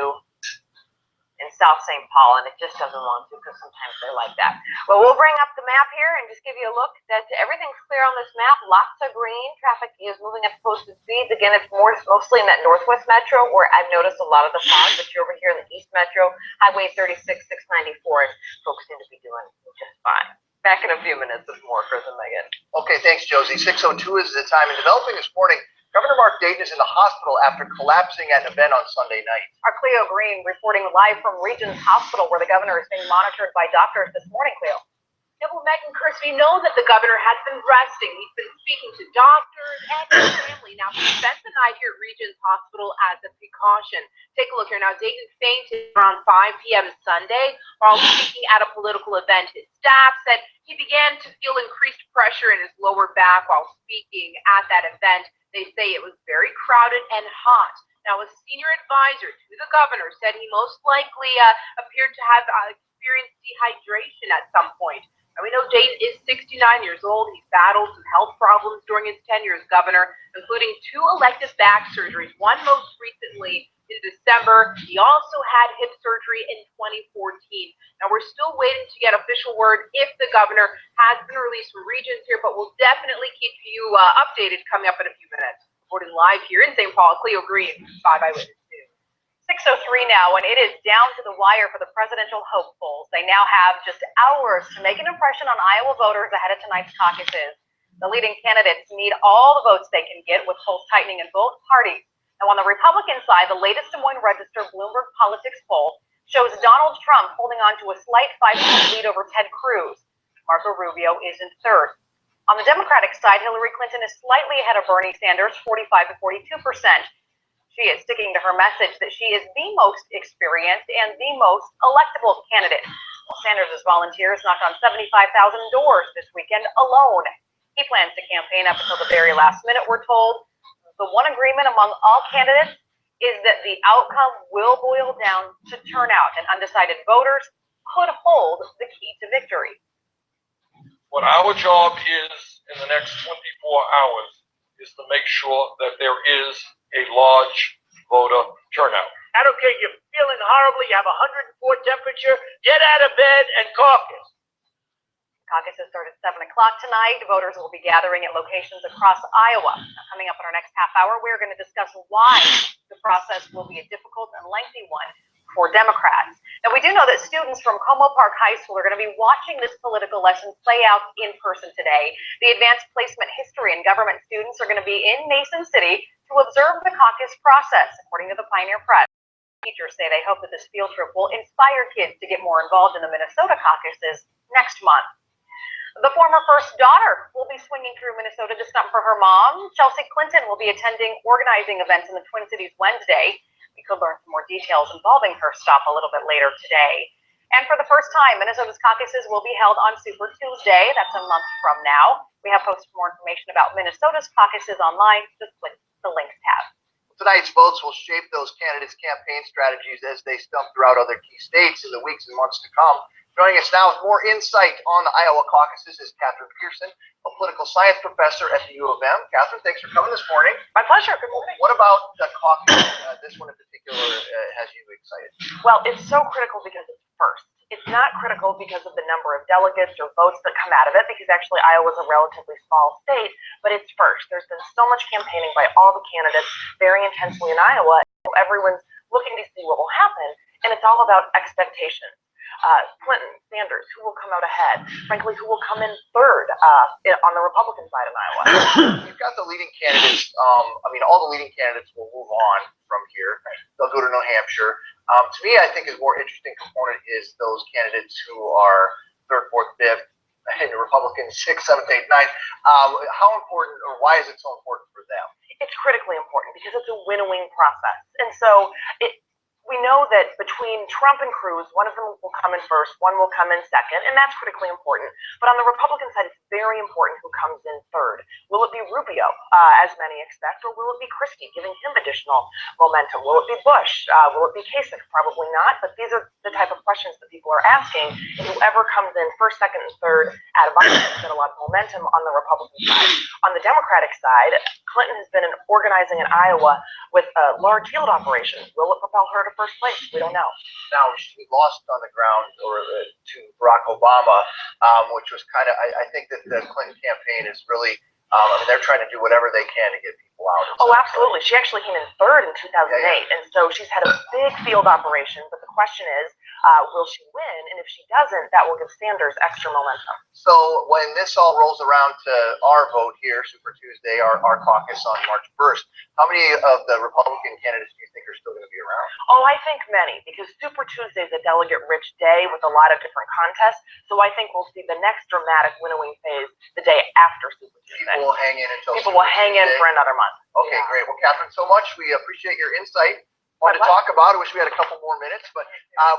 in South St. Paul, and it just doesn't want to because sometimes they're like that. Well, we'll bring up the map here and just give you a look that everything's clear on this map. Lots of green. Traffic is moving at posted speeds. Again, it's mostly in that Northwest Metro, where I've noticed a lot of the fog, but you're over here in the East Metro, Highway 36, 694, and folks seem to be doing just fine. Back in a few minutes with more, Chris and Megan.
Okay, thanks, Josie. 6:02 is the time. In developing this morning, Governor Mark Dayton is in the hospital after collapsing at an event on Sunday night.
Our Cleo Green reporting live from Regents Hospital, where the governor is being monitored by doctors this morning, Cleo.
Yeah, well, Megan, Chris, we know that the governor has been resting. He's been speaking to doctors and his family. Now, he spent the night here at Regents Hospital as a precaution. Take a look here. Now, Dayton fainted around 5 p.m. Sunday while speaking at a political event. His staff said he began to feel increased pressure in his lower back while speaking at that event. They say it was very crowded and hot. Now, a senior advisor to the governor said he most likely appeared to have experienced dehydration at some point. Now, we know Dayton is 69 years old. He's battled some health problems during his tenure as governor, including 2 elective back surgeries, one most recently in December. He also had hip surgery in 2014. Now, we're still waiting to get official word if the governor has been released from Regents here, but we'll definitely keep you updated coming up in a few minutes. Reporting live here in St. Paul, Cleo Green, 5 Eyewitness News.
6:03 now, and it is down to the wire for the presidential hopefuls. They now have just hours to make an impression on Iowa voters ahead of tonight's caucuses. The leading candidates need all the votes they can get, with polls tightening in both parties. Now, on the Republican side, the latest Des Moines Register Bloomberg Politics poll shows Donald Trump holding on to a slight 5-point lead over Ted Cruz. Marco Rubio is in third. On the Democratic side, Hillary Clinton is slightly ahead of Bernie Sanders, 45 to 42%. She is sticking to her message that she is the most experienced and the most electable candidate. Well, Sanders' volunteers knocked on 75,000 doors this weekend alone. He plans to campaign up until the very last minute, we're told. The one agreement among all candidates is that the outcome will boil down to turnout, and undecided voters could hold the key to victory.
What our job is in the next 24 hours is to make sure that there is a large voter turnout.
I don't care if you're feeling horribly, you have 104 temperature, get out of bed and caucus.
Caucuses start at 7 o'clock tonight. Voters will be gathering at locations across Iowa. Now, coming up in our next half hour, we're going to discuss why the process will be a difficult and lengthy one for Democrats. Now, we do know that students from Como Park High School are going to be watching this political lesson play out in person today. The advanced placement history and government students are going to be in Mason City to observe the caucus process, according to the Pioneer Press. Teachers say they hope that this field trip will inspire kids to get more involved in the Minnesota caucuses next month. The former first daughter will be swinging through Minnesota to stump for her mom. Chelsea Clinton will be attending organizing events in the Twin Cities Wednesday. We could learn some more details involving her stop a little bit later today. And for the first time, Minnesota's caucuses will be held on Super Tuesday. That's a month from now. We have posted more information about Minnesota's caucuses online. Just click the links tab.
Tonight's votes will shape those candidates' campaign strategies as they stump throughout other key states in the weeks and months to come. Joining us now with more insight on the Iowa caucuses is Catherine Pearson, a political science professor at the U of M. Catherine, thanks for coming this morning.
My pleasure. Good morning.
What about the caucus, this one in particular, has you excited?
Well, it's so critical because it's first. It's not critical because of the number of delegates or votes that come out of it, because actually Iowa is a relatively small state, but it's first. There's been so much campaigning by all the candidates very intensely in Iowa. Everyone's looking to see what will happen, and it's all about expectations. Clinton, Sanders, who will come out ahead? Frankly, who will come in third on the Republican side of Iowa?
You've got the leading candidates. All the leading candidates will move on from here. They'll go to New Hampshire. To me, I think a more interesting component is those candidates who are third, fourth, fifth, and the Republicans 6th, 7th, 8th, 9th. How important, or why is it so important for them?
It's critically important because it's a win-win process, and so we know that between Trump and Cruz, one of them will come in first, one will come in second, and that's critically important. But on the Republican side, it's very important who comes in third. Will it be Rubio, as many expect, or will it be Christie, giving him additional momentum? Will it be Bush? Will it be Kasich? Probably not, but these are the type of questions that people are asking. And whoever comes in first, second, and third out of Iowa has got a lot of momentum on the Republican side. On the Democratic side, Clinton has been organizing in Iowa with large field operations. Will it propel her to first place. We don't know.
Now, she lost on the ground to Barack Obama, which was kind of, I think that the Clinton campaign is really, they're trying to do whatever they can to get people out.
Oh, absolutely. She actually came in third in 2008, and so she's had a big field operation. But the question is, will she win? And if she doesn't, that will give Sanders extra momentum.
So when this all rolls around to our vote here, Super Tuesday, our caucus on March 1st, how many of the Republican candidates do you think are still going to be around?
Oh, I think many, because Super Tuesday is a delegate-rich day with a lot of different contests. So I think we'll see the next dramatic winnowing phase the day after Super Tuesday.
People will hang in until
People will hang in for another month.
Okay, great. Well, Catherine, so much. We appreciate your insight. Fun to talk about. I wish we had a couple more minutes, but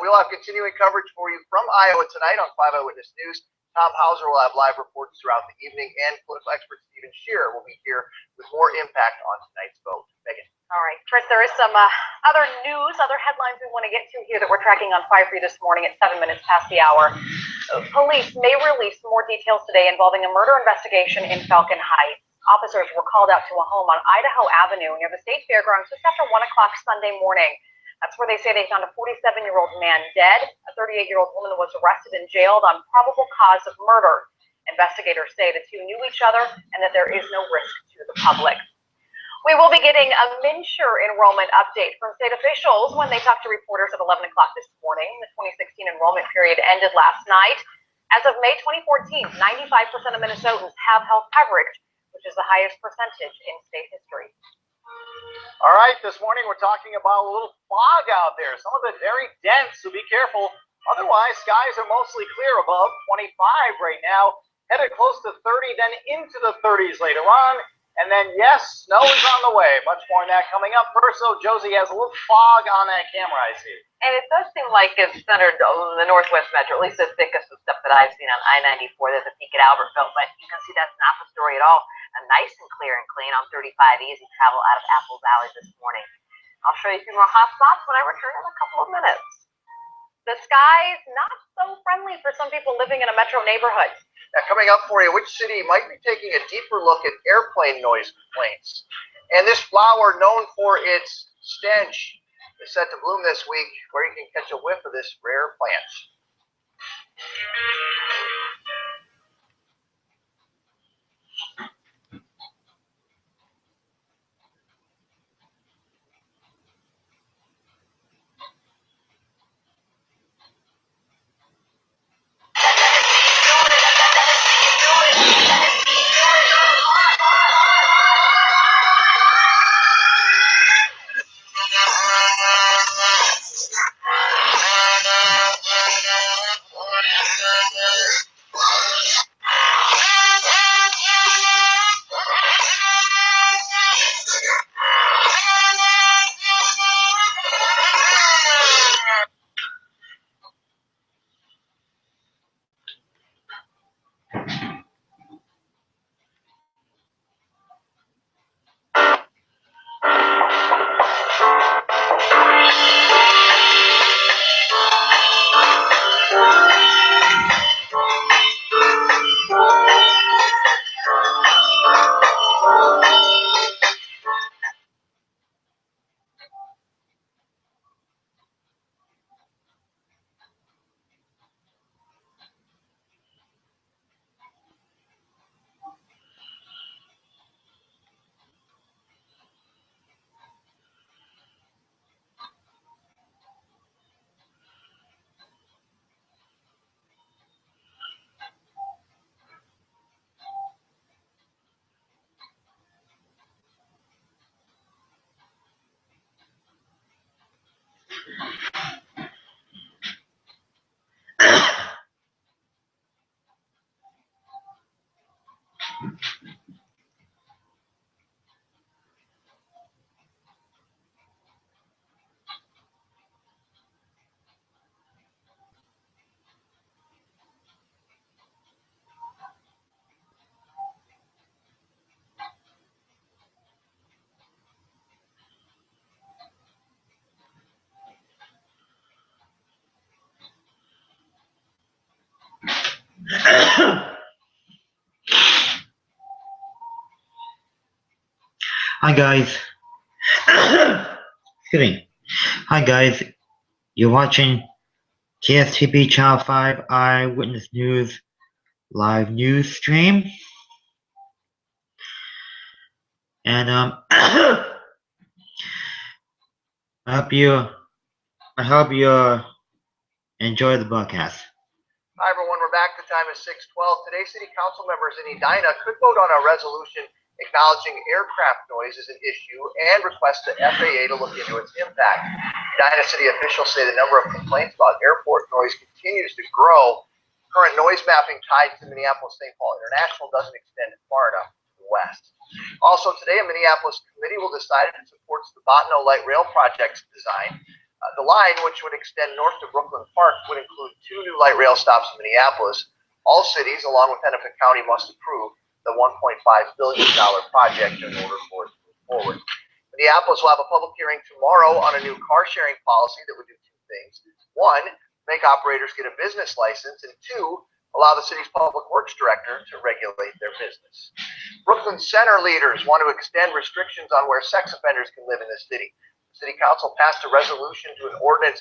we'll have continuing coverage for you from Iowa tonight on 5 Eyewitness News. Tom Hauser will have live reports throughout the evening, and political expert Stephen Shearer will be here with more impact on tonight's vote. Megan.
All right, Chris, there is some other news, other headlines we want to get to here that we're tracking on 5 for you this morning at 7 minutes past the hour. Police may release more details today involving a murder investigation in Falcon Heights. Officers were called out to a home on Idaho Avenue near the state fairgrounds just after 1 o'clock Sunday morning. That's where they say they found a 47-year-old man dead. A 38-year-old woman was arrested and jailed on probable cause of murder. Investigators say the two knew each other and that there is no risk to the public. We will be getting a MNsure enrollment update from state officials when they talk to reporters at 11 o'clock this morning. The 2016 enrollment period ended last night. As of May 2014, 95% of Minnesotans have health coverage, which is the highest percentage in state history.
All right, this morning we're talking about a little fog out there. Some of it very dense, so be careful. Otherwise, skies are mostly clear above 25 right now. Headed close to 30, then into the 30s later on. And then, yes, snow is on the way. Much more on that coming up. First, though, Josie has a little fog on that camera, I see.
And it does seem like it's centered on the Northwest Metro, at least the thickest of stuff that I've seen on I-94. There's a peak at Albertville, but you can see that's not the story at all. Nice and clear and clean on 35, easy travel out of Apple Valley this morning. I'll show you a few more hot spots when I return in a couple of minutes.
The sky's not so friendly for some people living in a metro neighborhood.
Now, coming up for you, which city might be taking a deeper look at airplane noise complaints? And this flower, known for its stench, is set to bloom this week, where you can catch a whiff of this rare plant.
Hi guys. Excuse me. Hi guys, you're watching KSTP Channel 5 Eyewitness News live news stream. And I hope you enjoy the broadcast.
Hi everyone, we're back. The time is 6:12. Today, City Council members in Edina could vote on a resolution acknowledging aircraft noise as an issue and request the FAA to look into its impact. Edina City officials say the number of complaints about airport noise continues to grow. Current noise mapping tied to Minneapolis-St. Paul International doesn't extend far enough to the west. Also today, a Minneapolis committee will decide if it supports the Bottineau Light Rail project's design. The line, which would extend north to Brooklyn Park, would include 2 new light rail stops in Minneapolis. All cities, along with Hennepin County, must approve the $1.5 billion project in order for it to move forward. Minneapolis will have a public hearing tomorrow on a new car-sharing policy that would do 2 things. 1, make operators get a business license, and 2, allow the city's public works director to regulate their business. Brooklyn Center leaders want to extend restrictions on where sex offenders can live in the city. City Council passed a resolution to an ordinance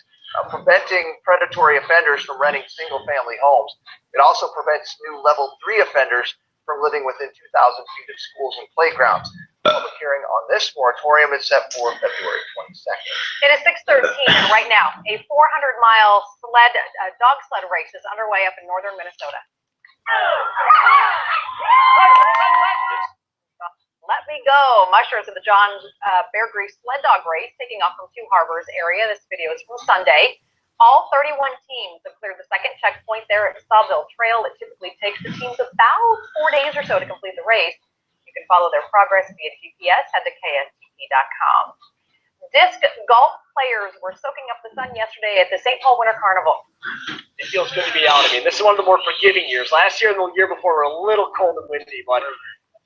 preventing predatory offenders from renting single-family homes. It also prevents new Level 3 offenders from living within 2,000 feet of schools and playgrounds. The public hearing on this moratorium is set for February 22nd.
It is 6:13, and right now, a 400-mile dog sled race is underway up in northern Minnesota. Let me go. Mushers of the John Bear Grease sled dog race taking off from Two Harbors area. This video is from Sunday. All 31 teams have cleared the second checkpoint there at Sawville Trail. It typically takes the teams about 4 days or so to complete the race. You can follow their progress via GPS. Head to KSTP.com. Disc golf players were soaking up the sun yesterday at the St. Paul Winter Carnival.
It feels good to be out. I mean, this is one of the more forgiving years. Last year and the year before were a little cold and windy, but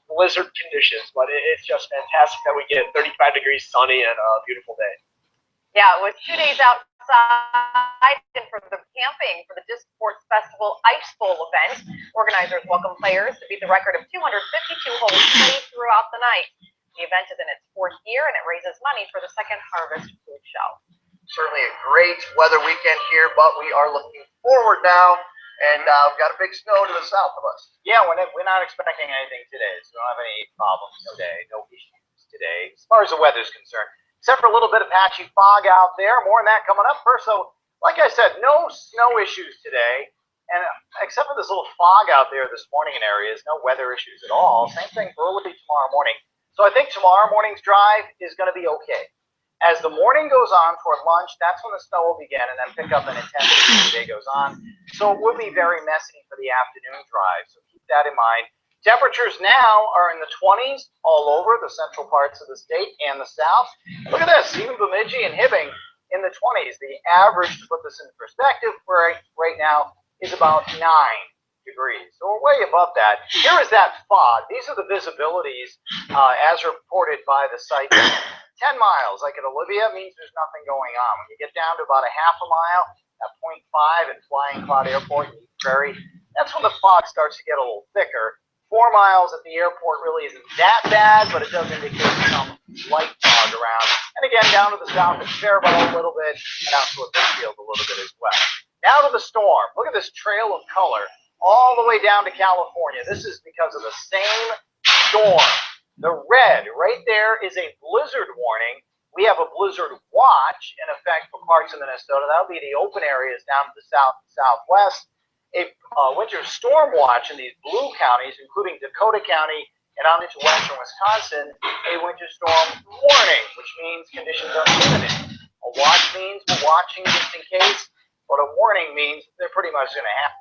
blizzard conditions, but it's just fantastic that we get 35 degrees sunny and a beautiful day.
Yeah, it was 2 days outside and for the camping for the Disc Sports Festival Ice Bowl event. Organizers welcome players to beat the record of 252 holes played throughout the night. The event is in its 4th year and it raises money for the Second Harvest Food Show.
Certainly a great weather weekend here, but we are looking forward now. And we've got a big snow to the south of us.
Yeah, we're not expecting anything today, so we don't have any problems today, no issues today, as far as the weather's concerned. Except for a little bit of patchy fog out there. More on that coming up first. So, like I said, no snow issues today. And except for this little fog out there this morning in areas, no weather issues at all. Same thing for early tomorrow morning. So I think tomorrow morning's drive is going to be okay. As the morning goes on toward lunch, that's when the snow will begin and then pick up in intensity as the day goes on. So it will be very messy for the afternoon drive. So keep that in mind. Temperatures now are in the 20s all over the central parts of the state and the south. Look at this, even Bemidji and Hibbing in the 20s. The average, to put this in perspective, right now is about 9 degrees. So we're way above that. Here is that fog. These are the visibilities as reported by the site. 10 miles, like at Olivia, means there's nothing going on. When you get down to about a half a mile, at 0.5 at Flying Cloud Airport in Eden Prairie, that's when the fog starts to get a little thicker. 4 miles at the airport really isn't that bad, but it does indicate some light fog around. And again, down to the south at Faribault a little bit, and out to Litchfield a little bit as well. Now to the storm. Look at this trail of color all the way down to California. This is because of the same storm. The red right there is a blizzard warning. We have a blizzard watch in effect for parts of Minnesota. That'll be the open areas down to the south and southwest. A winter storm watch in these blue counties, including Dakota County and on into western Wisconsin, a winter storm warning, which means conditions are imminent. A watch means we're watching just in case, but a warning means they're pretty much going to happen.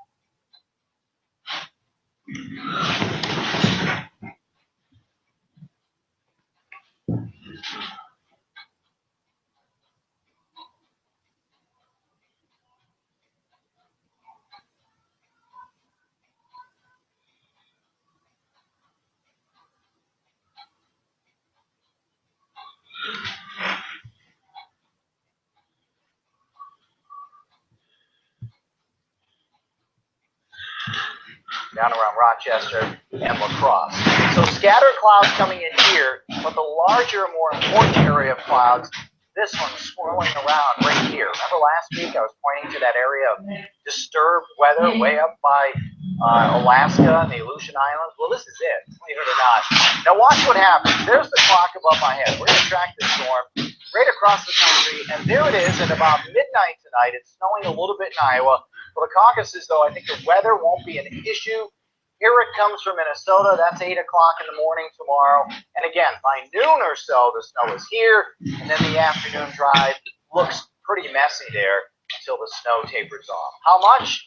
Down around Rochester and La Crosse. So scattered clouds coming in here, but the larger, more important area of clouds this one swirling around right here. Remember last week I was pointing to that area of disturbed weather way up by Alaska and the Aleutian Islands? Well, this is it, believe it or not. Now watch what happens. There's the clock above my head. We're going to track this storm right across the country, and there it is at about midnight tonight. It's snowing a little bit in Iowa. For the Caucasus, though, I think the weather won't be an issue. Here it comes from Minnesota. That's 8 o'clock in the morning tomorrow. And again, by noon or so, the snow is here, and then the afternoon drive looks pretty messy there until the snow tapers off. How much?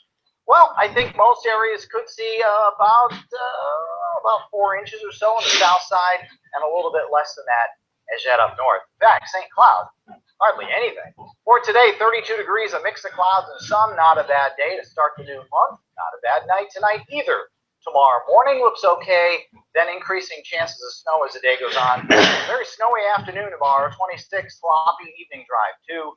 Well, I think most areas could see about 4 inches or so on the south side, and a little bit less than that as you head up north. In fact, St. Cloud, hardly anything. For today, 32 degrees, a mix of clouds and sun. Not a bad day to start the new month. Not a bad night tonight either. Tomorrow morning looks okay, then increasing chances of snow as the day goes on. Very snowy afternoon tomorrow, 26, sloppy evening drive too.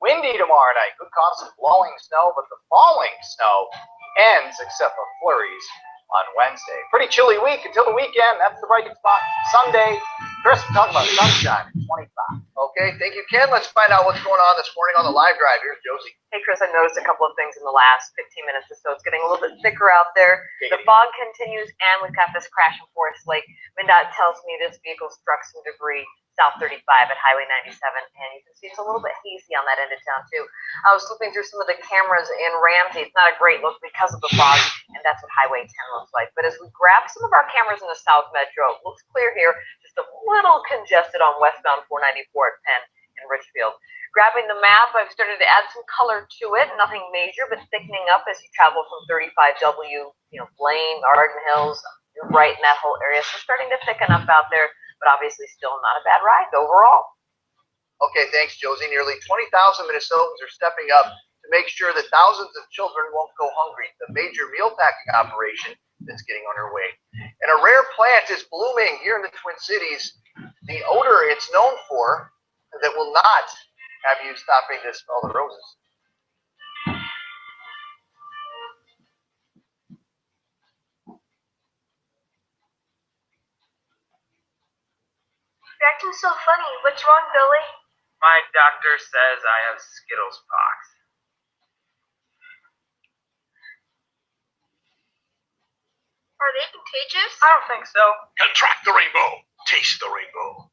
Windy tomorrow night, could cause some blowing snow, but the falling snow ends except for flurries on Wednesday. Pretty chilly week until the weekend. That's the bright spot. Sunday, Chris, talking about sunshine, 25.
Okay, thank you, Ken. Let's find out what's going on this morning on the live drive. Here's Josie.
Hey, Chris, I noticed a couple of things in the last 15 minutes or so. It's getting a little bit thicker out there. The fog continues, and we've got this crash in Forest Lake. MnDOT tells me this vehicle struck some debris south 35 at Highway 97, and you can see it's a little bit hazy on that end of town, too. I was flipping through some of the cameras in Ramsey. It's not a great look because of the fog, and that's what Highway 10 looks like. But as we grab some of our cameras in the South Metro, it looks clear here, just a little congested on westbound 494 at Penn and Richfield. Grabbing the map, I've started to add some color to it. Nothing major, but thickening up as you travel from 35W, Blaine, Arden Hills, you're right in that whole area. So starting to thicken up out there, but obviously still not a bad ride overall.
Okay, thanks, Josie. Nearly 20,000 Minnesotans are stepping up to make sure that thousands of children won't go hungry. The major meal packing operation that's getting underway. And a rare plant is blooming here in the Twin Cities. The odor it's known for that will not have you stopping to smell the roses.
You're acting so funny. What's wrong, Billy?
My doctor says I have Skittles pox.
Are they contagious?
I don't think so.
Contract the rainbow. Taste the rainbow.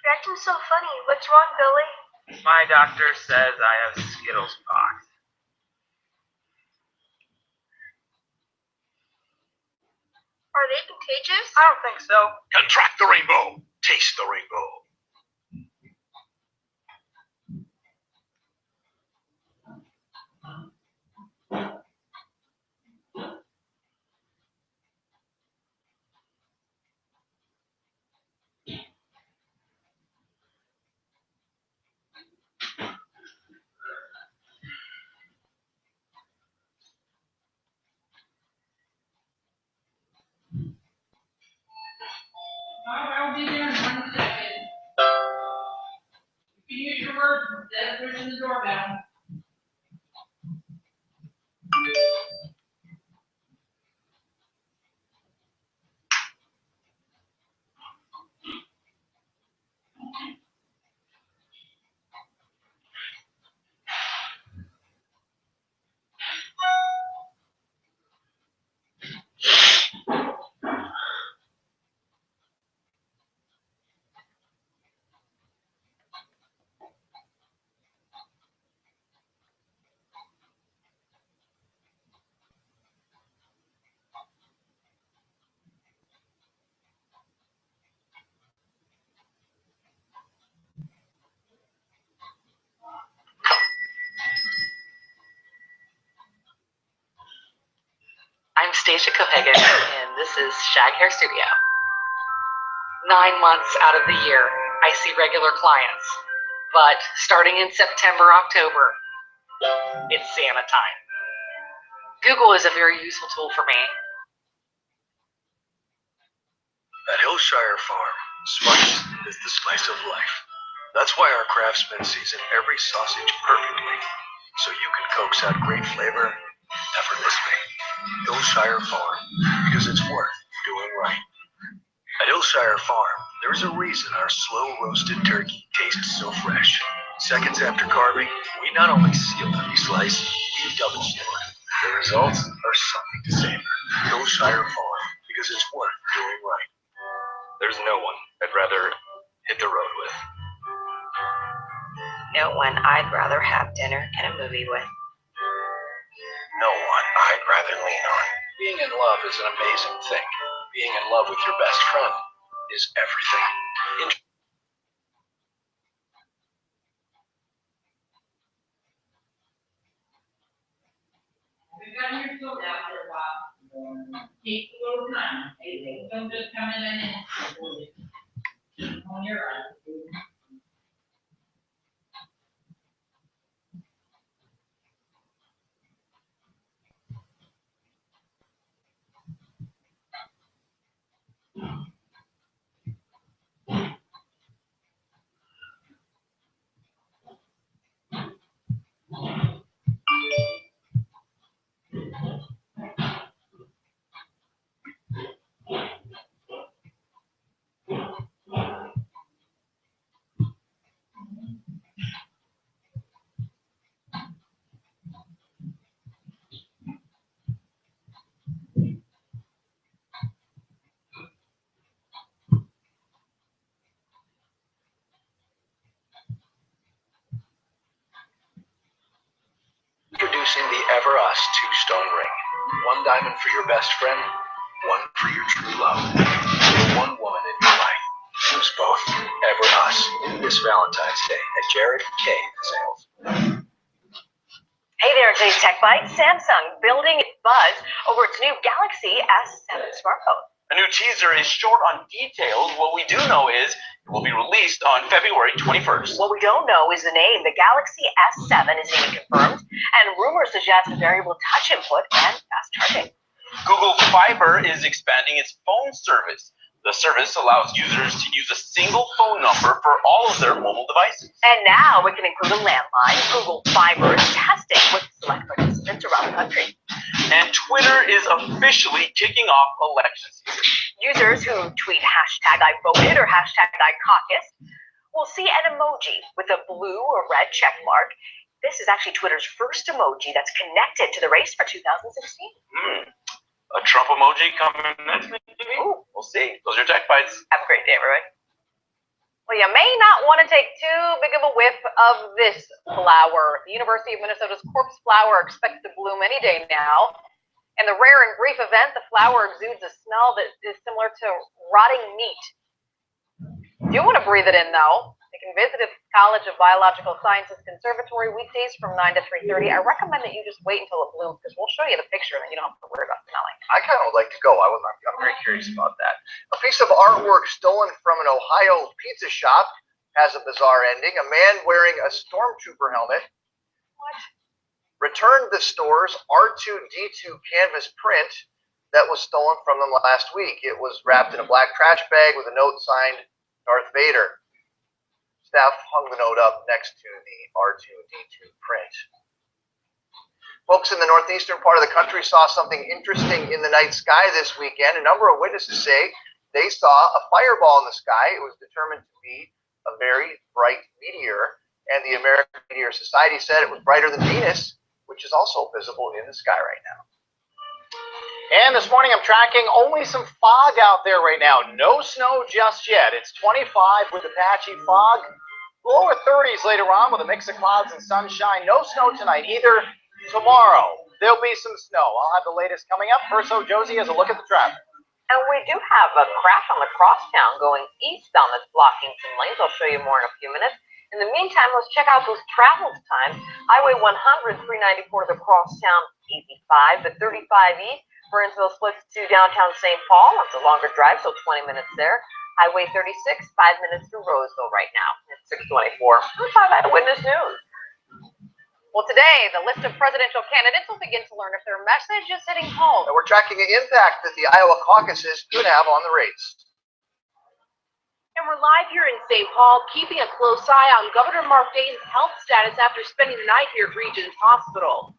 You're acting so funny. What's wrong, Billy?
My doctor says I have Skittles pox.
Are they contagious?
I don't think so.
Contract the rainbow. Taste the rainbow.
I'll be there in 1 second. You can use your words instead of pushing the doorbell.
I'm Stacia Kopegan, and this is Shag Hair Studio. 9 months out of the year, I see regular clients, but starting in September, October, it's Santa time. Google is a very useful tool for me.
At Hillshire Farm, spice is the spice of life. That's why our craftsmen season every sausage perfectly, so you can coax out great flavor effortlessly. Hillshire Farm, because it's worth doing right. At Hillshire Farm, there's a reason our slow roasted turkey tastes so fresh. Seconds after carving, we not only seal every slice, we double seal it. The results are something to savor. Hillshire Farm, because it's worth doing right. There's no one I'd rather hit the road with.
No one I'd rather have dinner and a movie with.
No one I'd rather lean on. Being in love is an amazing thing. Being in love with your best friend is everything.
We've got your food out for a while. Take a little time. Don't just come in and on your own.
Introducing the Ever Us two-stone ring. One diamond for your best friend, one for your true love. The one woman in your life. Choose both. Ever Us. This Valentine's Day at Jared K. Sales.
Hey there, today's Tech Bite. Samsung building its buzz over its new Galaxy S7 smartphone.
A new teaser is short on details. What we do know is it will be released on February 21st.
What we don't know is the name. The Galaxy S7 isn't even confirmed, and rumors suggest variable touch input and fast charging.
Google Fiber is expanding its phone service. The service allows users to use a single phone number for all of their mobile devices.
And now it can include a landline. Google Fiber is testing with select participants around the country.
And Twitter is officially kicking off election season.
Users who tweet #IVoted or #ICaucus will see an emoji with a blue or red check mark. This is actually Twitter's first emoji that's connected to the race for 2016.
A Trump emoji coming next week, maybe? Ooh, we'll see. Those are your Tech Bites.
Have a great day, everybody.
Well, you may not want to take too big of a whiff of this flower. The University of Minnesota's corpse flower expected to bloom any day now. In the rare and brief event, the flower exudes a smell that is similar to rotting meat. You want to breathe it in, though. You can visit the College of Biological Sciences Conservatory weekdays from 9 to 3:30. I recommend that you just wait until it blooms because we'll show you the picture and then you don't have to worry about smelling.
I kind of would like to go. I'm very curious about that. A piece of artwork stolen from an Ohio pizza shop has a bizarre ending. A man wearing a stormtrooper helmet returned the store's R2-D2 canvas print that was stolen from them last week. It was wrapped in a black trash bag with a note signed Darth Vader. Staff hung the note up next to the R2-D2 print. Folks in the northeastern part of the country saw something interesting in the night sky this weekend. A number of witnesses say they saw a fireball in the sky. It was determined to be a very bright meteor, and the American Meteor Society said it was brighter than Venus, which is also visible in the sky right now.
And this morning I'm tracking only some fog out there right now. No snow just yet. It's 25 with a patchy fog. Lower 30s later on with a mix of clouds and sunshine. No snow tonight either. Tomorrow there'll be some snow. I'll have the latest coming up. First, Josie has a look at the traffic.
And we do have a crash on the crosstown going eastbound that's blocking some lanes. I'll show you more in a few minutes. In the meantime, let's check out those travel times. Highway 100, 394 to the crosstown, easy 5. The 35 east, Burnsville splits to downtown St. Paul. It's a longer drive, so 20 minutes there. Highway 36, 5 minutes through Roseville right now. It's 6:24. 5 Eyewitness News.
Well, today, the list of presidential candidates will begin to learn if their message is hitting home.
And we're tracking the impact that the Iowa caucuses could have on the race.
And we're live here in St. Paul, keeping a close eye on Governor Mark Dane's health status after spending the night here at Regents Hospital.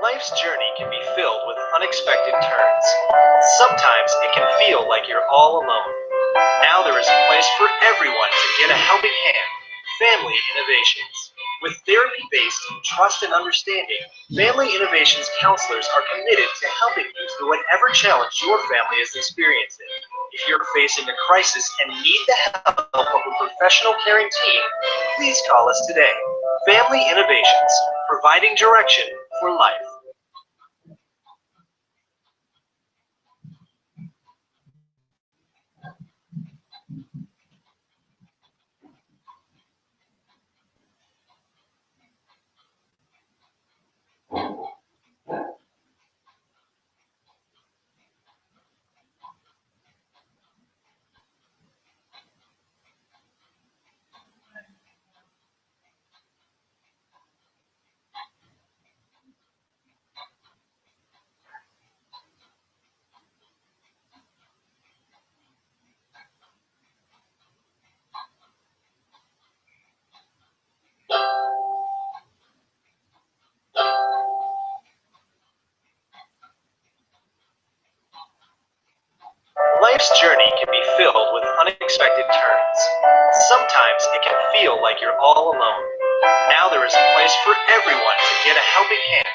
Life's journey can be filled with unexpected turns. Sometimes it can feel like you're all alone. Now there is a place for everyone to get a helping hand. Family Innovations. With therapy-based trust and understanding, Family Innovations counselors are committed to helping you through whatever challenge your family is experiencing. If you're facing a crisis and need the help of a professional caring team, please call us today. Family Innovations, providing direction for life. Life's journey can be filled with unexpected turns. Sometimes it can feel like you're all alone. Now there is a place for everyone to get a helping hand.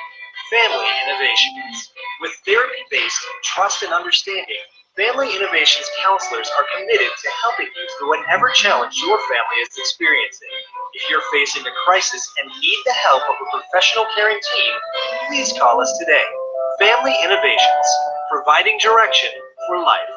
Family Innovations. With therapy-based trust and understanding, Family Innovations counselors are committed to helping you through whatever challenge your family is experiencing. If you're facing a crisis and need the help of a professional caring team, please call us today. Family Innovations, providing direction for life.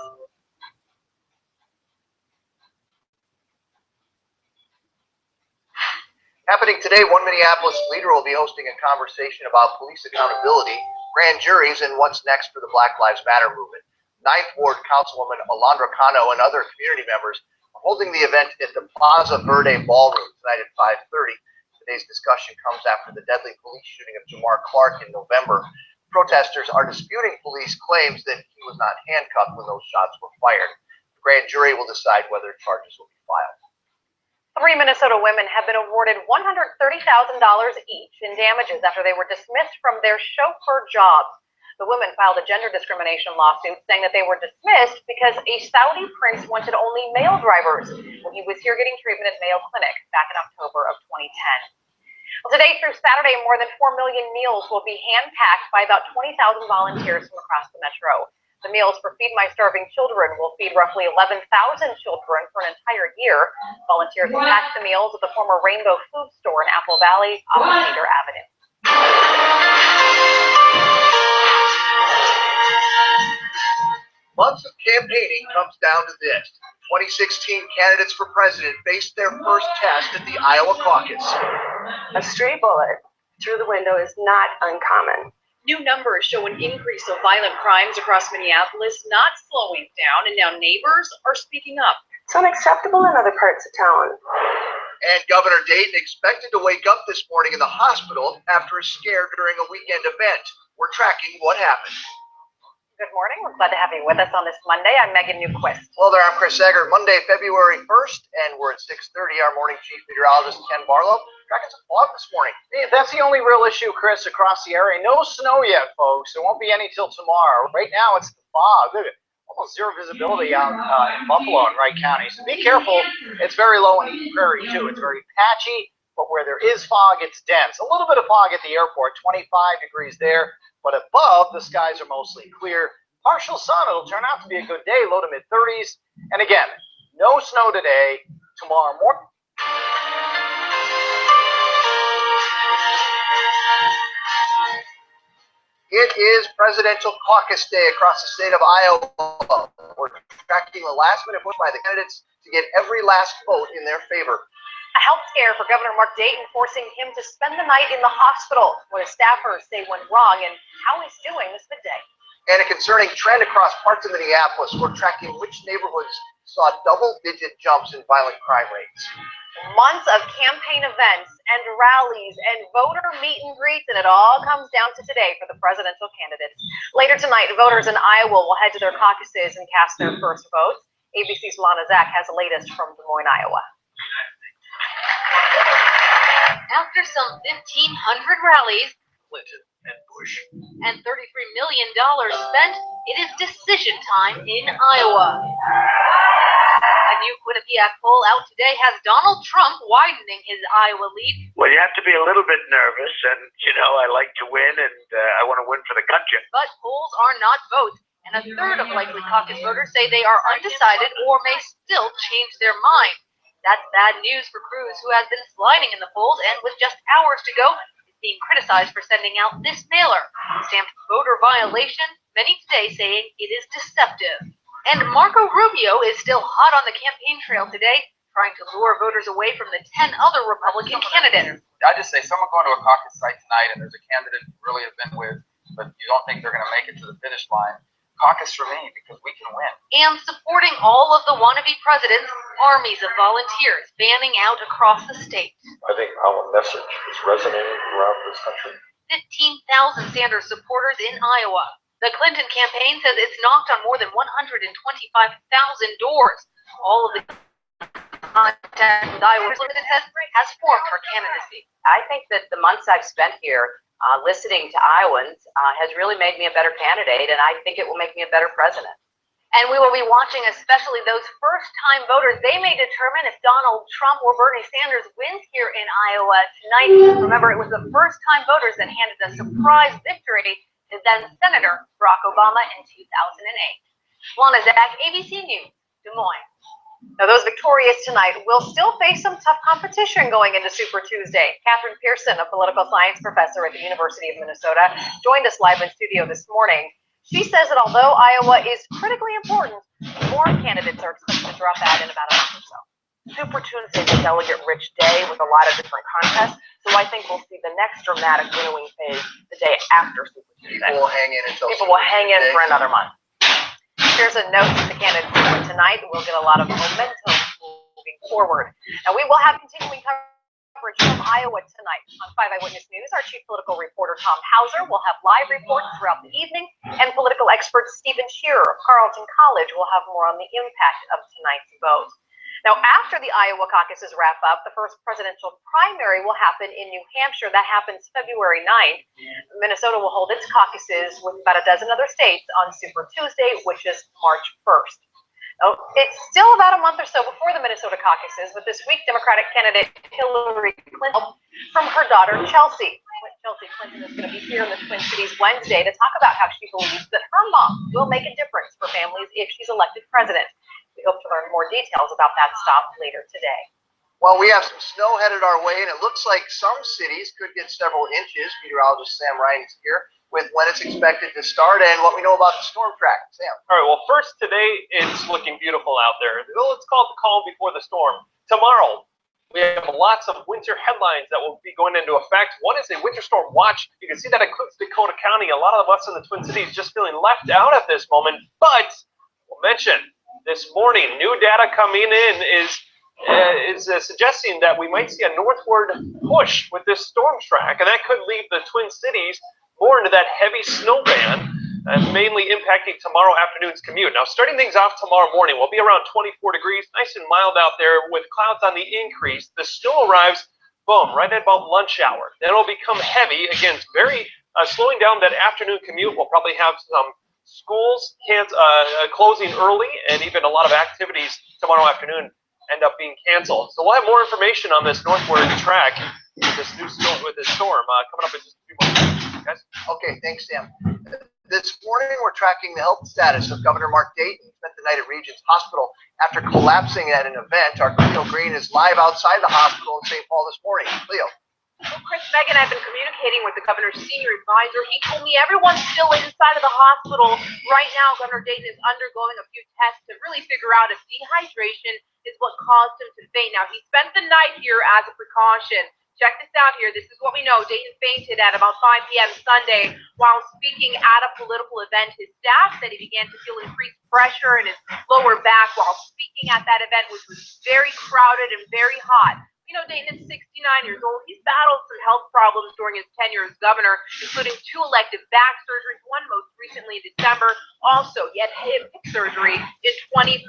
Happening today, one Minneapolis leader will be hosting a conversation about police accountability, grand juries, and what's next for the Black Lives Matter movement. Ninth Ward Councilwoman Alondra Cano and other community members are holding the event at the Plaza Verde Ballroom tonight at 5:30. Today's discussion comes after the deadly police shooting of Jamar Clark in November. Protesters are disputing police claims that he was not handcuffed when those shots were fired. The grand jury will decide whether charges will be filed.
3 Minnesota women have been awarded $130,000 each in damages after they were dismissed from their chauffeur jobs. The women filed a gender discrimination lawsuit saying that they were dismissed because a Saudi prince wanted only male drivers when he was here getting treatment at Mayo Clinic back in October of 2010. Well, today through Saturday, more than 4 million meals will be hand-packed by about 20,000 volunteers from across the metro. The meals for Feed My Starving Children will feed roughly 11,000 children for an entire year. Volunteers will pack the meals at the former Rainbow Food Store in Apple Valley off of Cedar Avenue.
Months of campaigning comes down to this. 2016 candidates for president faced their first test at the Iowa caucus.
A stray bullet through the window is not uncommon.
New numbers show an increase of violent crimes across Minneapolis not slowing down, and now neighbors are speaking up.
It's unacceptable in other parts of town.
And Governor Dayton expected to wake up this morning in the hospital after a scare during a weekend event. We're tracking what happened.
Good morning. We're glad to have you with us on this Monday. I'm Megan Newquist.
Hello there, I'm Chris Egger. Monday, February 1st, and we're at 6:30. Our morning chief meteorologist, Ken Barlow, tracking some fog this morning.
Hey, that's the only real issue, Chris, across the area. No snow yet, folks. There won't be any till tomorrow. Right now, it's the fog. Look at almost zero visibility out in Buffalo and Wright County. So be careful. It's very low in Eden Prairie, too. It's very patchy, but where there is fog, it's dense. A little bit of fog at the airport, 25 degrees there, but above, the skies are mostly clear. Partial sun. It'll turn out to be a good day, low to mid-30s. And again, no snow today. Tomorrow morning.
It is Presidential Caucus Day across the state of Iowa. We're tracking the last-minute push by the candidates to get every last vote in their favor.
A health scare for Governor Mark Dayton, forcing him to spend the night in the hospital. What his staffers say went wrong and how he's doing this midday.
And a concerning trend across parts of Minneapolis. We're tracking which neighborhoods saw double-digit jumps in violent crime rates.
Months of campaign events and rallies and voter meet and greets, and it all comes down to today for the presidential candidates. Later tonight, voters in Iowa will head to their caucuses and cast their first votes. ABC's Lana Zach has the latest from Des Moines, Iowa.
After some 1,500 rallies,
Clinton and Bush,
and $33 million spent, it is decision time in Iowa. A new Quinnipiac poll out today has Donald Trump widening his Iowa lead.
Well, you have to be a little bit nervous, and, you know, I like to win, and I want to win for the country.
But polls are not votes, and a third of likely caucus voters say they are undecided or may still change their mind. That's bad news for Cruz, who has been sliding in the polls, and with just hours to go, is being criticized for sending out this mailer, stamped voter violation, many today saying it is deceptive. And Marco Rubio is still hot on the campaign trail today, trying to lure voters away from the 10 other Republican candidates.
I just say someone going to a caucus site tonight and there's a candidate you really have been with, but you don't think they're going to make it to the finish line. Caucus for me, because we can win.
And supporting all of the wannabe presidents, armies of volunteers fanning out across the state.
I think our message is resonating throughout this country.
15,000 Sanders supporters in Iowa. The Clinton campaign says it's knocked on more than 125,000 doors. All of the contact with Iowa has formed her candidacy.
I think that the months I've spent here listening to Iowans has really made me a better candidate, and I think it will make me a better president.
And we will be watching especially those first-time voters. They may determine if Donald Trump or Bernie Sanders wins here in Iowa tonight. Remember, it was the first-time voters that handed a surprise victory to then-Senator Barack Obama in 2008. Lana Zach, ABC News, Des Moines. Now, those victorious tonight will still face some tough competition going into Super Tuesday. Catherine Pearson, a political science professor at the University of Minnesota, joined us live in studio this morning. She says that although Iowa is critically important, more candidates are expected to drop out in about a month or so.
Super Tuesday is a delegate-rich day with a lot of different contests, so I think we'll see the next dramatic winnowing phase the day after Super Tuesday.
People will hang in until
People will hang in for another month.
Here's a note to the candidates for tonight. We'll get a lot of momentum moving forward. Now, we will have continuing coverage from Iowa tonight. On 5 Eyewitness News, our chief political reporter, Tom Hauser, will have live reports throughout the evening, and political expert Stephen Shearer of Carleton College will have more on the impact of tonight's vote. Now, after the Iowa caucuses wrap up, the first presidential primary will happen in New Hampshire. That happens February 9th. Minnesota will hold its caucuses with about a dozen other states on Super Tuesday, which is March 1st. Now, it's still about a month or so before the Minnesota caucuses, but this week, Democratic candidate Hillary Clinton from her daughter Chelsea. Chelsea Clinton is going to be here in the Twin Cities Wednesday to talk about how she believes that her mom will make a difference for families if she's elected president. We hope to learn more details about that stop later today.
Well, we have some snow headed our way, and it looks like some cities could get several inches. Meteorologist Sam Ryan is here with when it's expected to start and what we know about the storm track. Sam.
All right, well, first, today it's looking beautiful out there. It's called the calm before the storm. Tomorrow, we have lots of winter headlines that will be going into effect. One is a winter storm watch. You can see that includes Dakota County. A lot of us in the Twin Cities just feeling left out at this moment, but we'll mention this morning, new data coming in is suggesting that we might see a northward push with this storm track, and that could leave the Twin Cities more into that heavy snow band, mainly impacting tomorrow afternoon's commute. Now, starting things off tomorrow morning, we'll be around 24 degrees, nice and mild out there with clouds on the increase. The snow arrives, boom, right at about lunch hour. Then it'll become heavy, again, very slowing down that afternoon commute. We'll probably have some schools closing early, and even a lot of activities tomorrow afternoon end up being canceled. So we'll have more information on this northward track with this storm coming up in just a few moments. Guys?
Okay, thanks, Sam. This morning, we're tracking the health status of Governor Mark Dayton. He spent the night at Regents Hospital after collapsing at an event. Our Cleo Green is live outside the hospital in St. Paul this morning. Cleo.
Well, Chris, Meg and I have been communicating with the governor's senior advisor. He told me everyone's still inside of the hospital. Right now, Governor Dayton is undergoing a few tests to really figure out if dehydration is what caused him to faint. Now, he spent the night here as a precaution. Check this out here. This is what we know. Dayton fainted at about 5 p.m. Sunday while speaking at a political event. His staff said he began to feel increased pressure in his lower back while speaking at that event, which was very crowded and very hot. You know, Dayton is 69 years old. He's battled some health problems during his tenure as governor, including 2 elective back surgeries, one most recently in December. Also, he had hip surgery in 2014.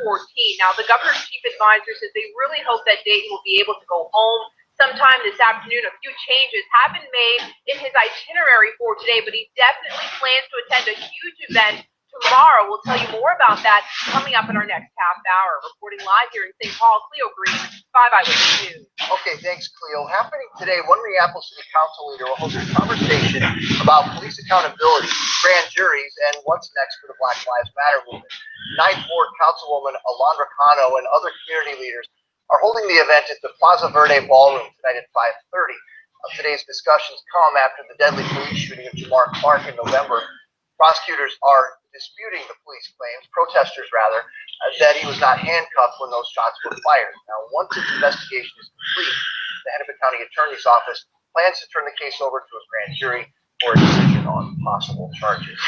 Now, the governor's chief advisor says they really hope that Dayton will be able to go home sometime this afternoon. A few changes have been made in his itinerary for today, but he definitely plans to attend a huge event tomorrow. We'll tell you more about that coming up in our next half hour. Reporting live here in St. Paul, Cleo Green, 5 Eyewitness News.
Okay, thanks, Cleo. Happening today, one Minneapolis City Council leader will hold a conversation about police accountability, grand juries, and what's next for the Black Lives Matter movement. Ninth Ward Councilwoman Alondra Cano and other community leaders are holding the event at the Plaza Verde Ballroom tonight at 5:30. Today's discussions come after the deadly police shooting of Jamar Clark in November. Prosecutors are disputing the police claims, protesters rather, that he was not handcuffed when those shots were fired. Now, once its investigation is complete, the Hennepin County Attorney's Office plans to turn the case over to a grand jury for a decision on possible charges.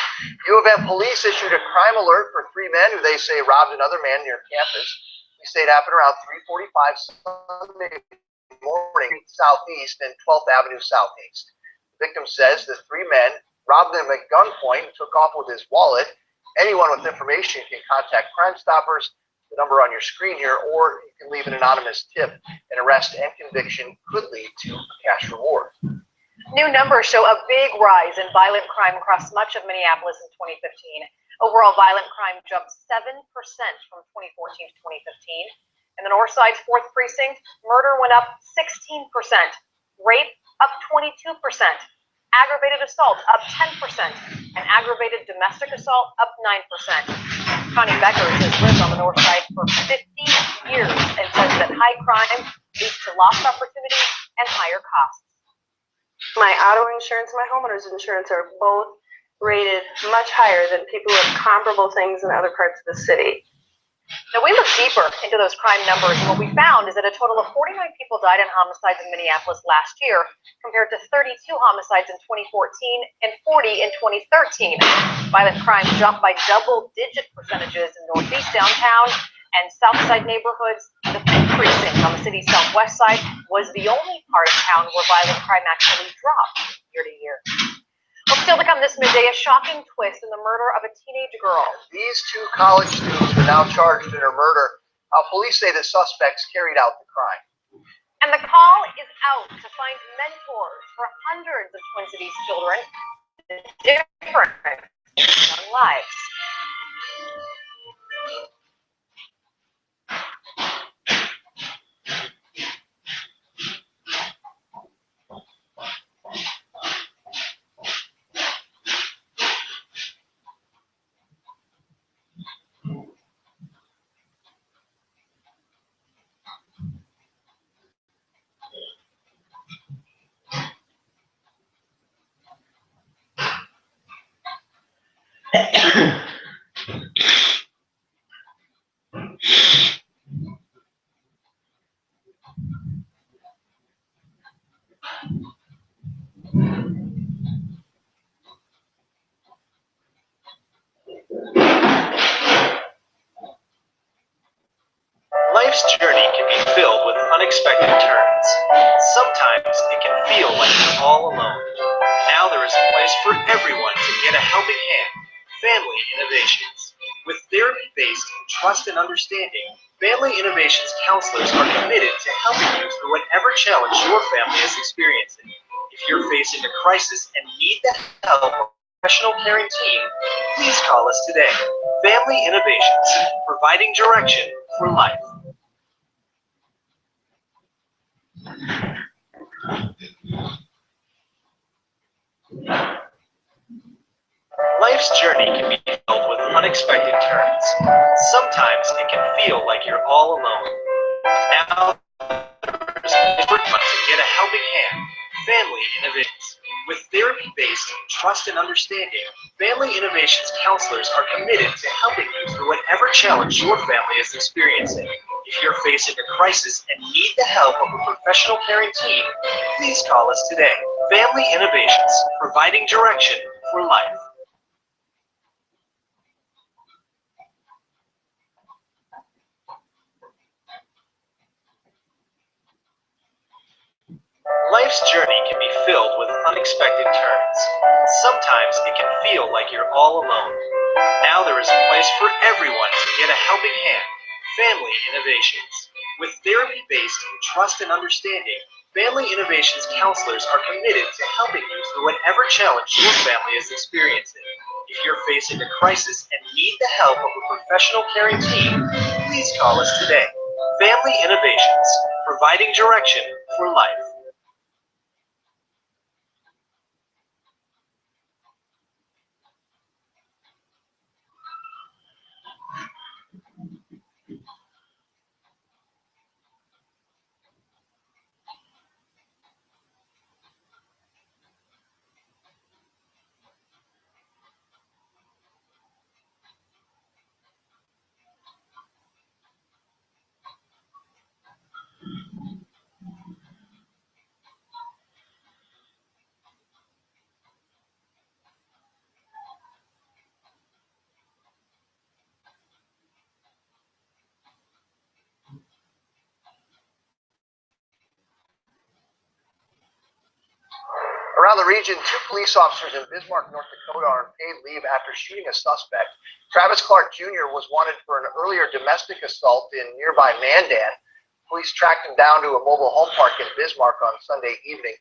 U of M police issued a crime alert for 3 men who they say robbed another man near campus. Police say it happened around 3:45 Sunday morning southeast and 12th Avenue southeast. The victim says the 3 men robbed him at gunpoint and took off with his wallet. Anyone with information can contact Crime Stoppers, the number on your screen here, or you can leave an anonymous tip. An arrest and conviction could lead to a cash reward.
New numbers show a big rise in violent crime across much of Minneapolis in 2015. Overall violent crime jumped 7% from 2014 to 2015. In the North Side's 4th precinct, murder went up 16%, rape up 22%. Aggravated assault up 10%, and aggravated domestic assault up 9%. Connie Becker has lived on the North Side for 50 years and says that high crime leads to lost opportunities and higher costs.
My auto insurance and my homeowner's insurance are both rated much higher than people who have comparable things in other parts of the city.
Now, we looked deeper into those crime numbers, and what we found is that a total of 49 people died in homicides in Minneapolis last year, compared to 32 homicides in 2014 and 40 in 2013. Violent crime jumped by double-digit percentages in Northeast downtown and South Side neighborhoods. The 5th precinct on the city's southwest side was the only part of town where violent crime actually dropped year to year. Well, still to come this midday, a shocking twist in the murder of a teenage girl.
These 2 college students are now charged in her murder. Police say the suspects carried out the crime.
And the call is out to find mentors for hundreds of Twin Cities children with different young lives.
Life's journey can be filled with unexpected turns. Sometimes it can feel like you're all alone. Now there is a place for everyone to get a helping hand. Family Innovations. With therapy-based trust and understanding, Family Innovations counselors are committed to helping you through whatever challenge your family is experiencing. If you're facing a crisis and need the help professional caring team, please call us today. Family Innovations, providing direction for life. Life's journey can be filled with unexpected turns. Sometimes it can feel like you're all alone. Now, there's everyone to get a helping hand. Family Innovations. With therapy-based trust and understanding, Family Innovations counselors are committed to helping you through whatever challenge your family is experiencing. If you're facing a crisis and need the help of a professional caring team, please call us today. Family Innovations, providing direction for life. Life's journey can be filled with unexpected turns. Sometimes it can feel like you're all alone. Now there is a place for everyone to get a helping hand. Family Innovations. With therapy-based trust and understanding, Family Innovations counselors are committed to helping you through whatever challenge your family is experiencing. If you're facing a crisis and need the help of a professional caring team, please call us today. Family Innovations, providing direction for life.
Around the region, 2 police officers in Bismarck, North Dakota are on paid leave after shooting a suspect. Travis Clark Jr. was wanted for an earlier domestic assault in nearby Mandan. Police tracked him down to a mobile home park in Bismarck on Sunday evening.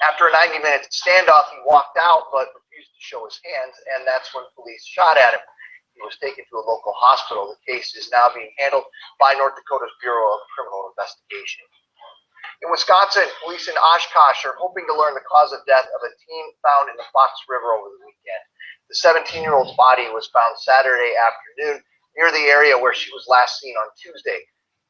After a 90-minute standoff, he walked out but refused to show his hands, and that's when police shot at him. He was taken to a local hospital. The case is now being handled by North Dakota's Bureau of Criminal Investigation. In Wisconsin, police in Oshkosh are hoping to learn the cause of death of a teen found in the Fox River over the weekend. The 17-year-old's body was found Saturday afternoon near the area where she was last seen on Tuesday.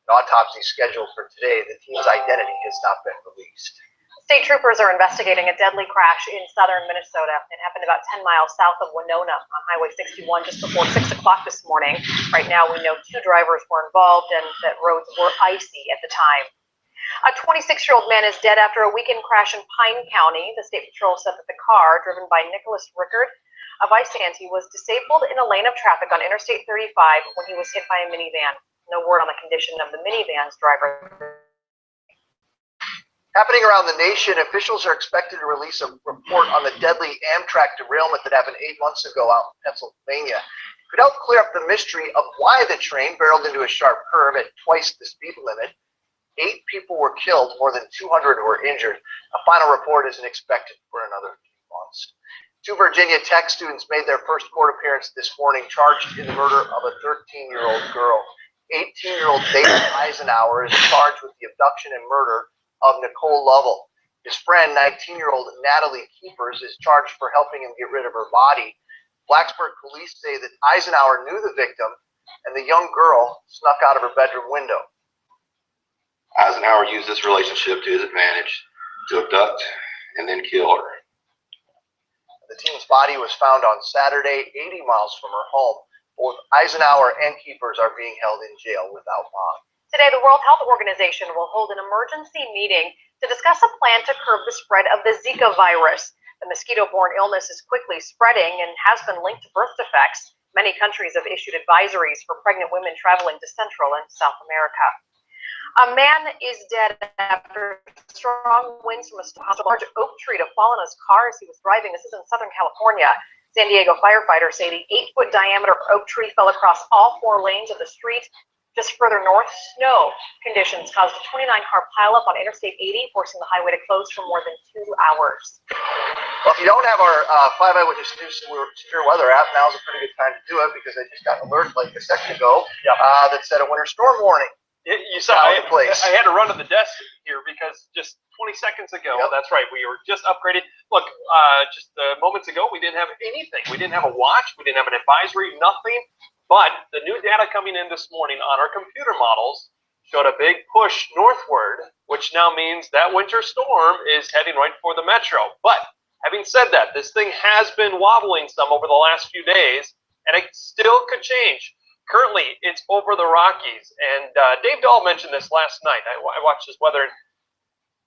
An autopsy scheduled for today. The teen's identity has not been released.
State troopers are investigating a deadly crash in southern Minnesota. It happened about 10 miles south of Winona on Highway 61 just before 6 o'clock this morning. Right now, we know 2 drivers were involved and that roads were icy at the time. A 26-year-old man is dead after a weekend crash in Pine County. The State Patrol said that the car, driven by Nicholas Rickard of Isanti, was disabled in a lane of traffic on Interstate 35 when he was hit by a minivan. No word on the condition of the minivan's driver.
Happening around the nation, officials are expected to release a report on the deadly Amtrak derailment that happened 8 months ago out in Pennsylvania. It could help clear up the mystery of why the train barreled into a sharp curve at twice the speed limit. 8 people were killed, more than 200 were injured. A final report isn't expected for another few months. 2 Virginia Tech students made their first court appearance this morning, charged in the murder of a 13-year-old girl. 18-year-old David Eisenhower is charged with the abduction and murder of Nicole Lovell. His friend, 19-year-old Natalie Keepers, is charged for helping him get rid of her body. Blacksburg police say that Eisenhower knew the victim, and the young girl snuck out of her bedroom window.
Eisenhower used this relationship to his advantage to abduct and then kill her.
The teen's body was found on Saturday, 80 miles from her home. Both Eisenhower and Keepers are being held in jail without bond.
Today, the World Health Organization will hold an emergency meeting to discuss a plan to curb the spread of the Zika virus. The mosquito-borne illness is quickly spreading and has been linked to birth defects. Many countries have issued advisories for pregnant women traveling to Central and South America. A man is dead after strong winds from a large oak tree to fall on his car as he was driving. This is in Southern California. San Diego firefighters say the 8-foot diameter oak tree fell across all 4 lanes of the street. Just further north, snow conditions caused a 29-car pileup on Interstate 80, forcing the highway to close for more than 2 hours.
Well, if you don't have our 5 Eyewitness News severe weather app, now's a pretty good time to do it because I just got an alert like a second ago that said a winter storm warning.
You saw I had to run to the desk here because just 20 seconds ago, that's right, we were just upgraded. Look, just moments ago, we didn't have anything. We didn't have a watch. We didn't have an advisory, nothing. But the new data coming in this morning on our computer models showed a big push northward, which now means that winter storm is heading right for the metro. But having said that, this thing has been wobbling some over the last few days, and it still could change. Currently, it's over the Rockies, and Dave Dahl mentioned this last night. I watched his weather, and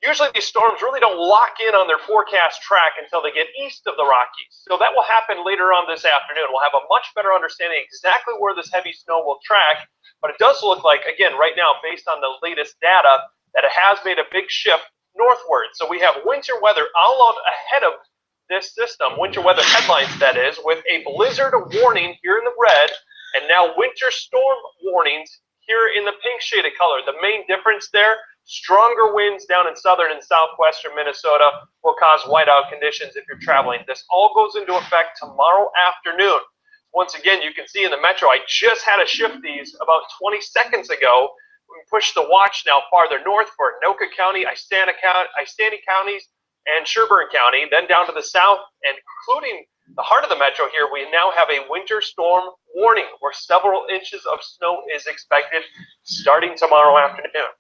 usually these storms really don't lock in on their forecast track until they get east of the Rockies. So that will happen later on this afternoon. We'll have a much better understanding exactly where this heavy snow will track, but it does look like, again, right now, based on the latest data, that it has made a big shift northward. So we have winter weather all out ahead of this system, winter weather headlines, that is, with a blizzard warning here in the red, and now winter storm warnings here in the pink shaded color. The main difference there, stronger winds down in southern and southwestern Minnesota will cause whiteout conditions if you're traveling. This all goes into effect tomorrow afternoon. Once again, you can see in the metro, I just had to shift these about 20 seconds ago. We push the watch now farther north for Anoka County, Isanti counties, and Sherburne County, then down to the south, and including the heart of the metro here, we now have a winter storm warning where several inches of snow is expected starting tomorrow afternoon.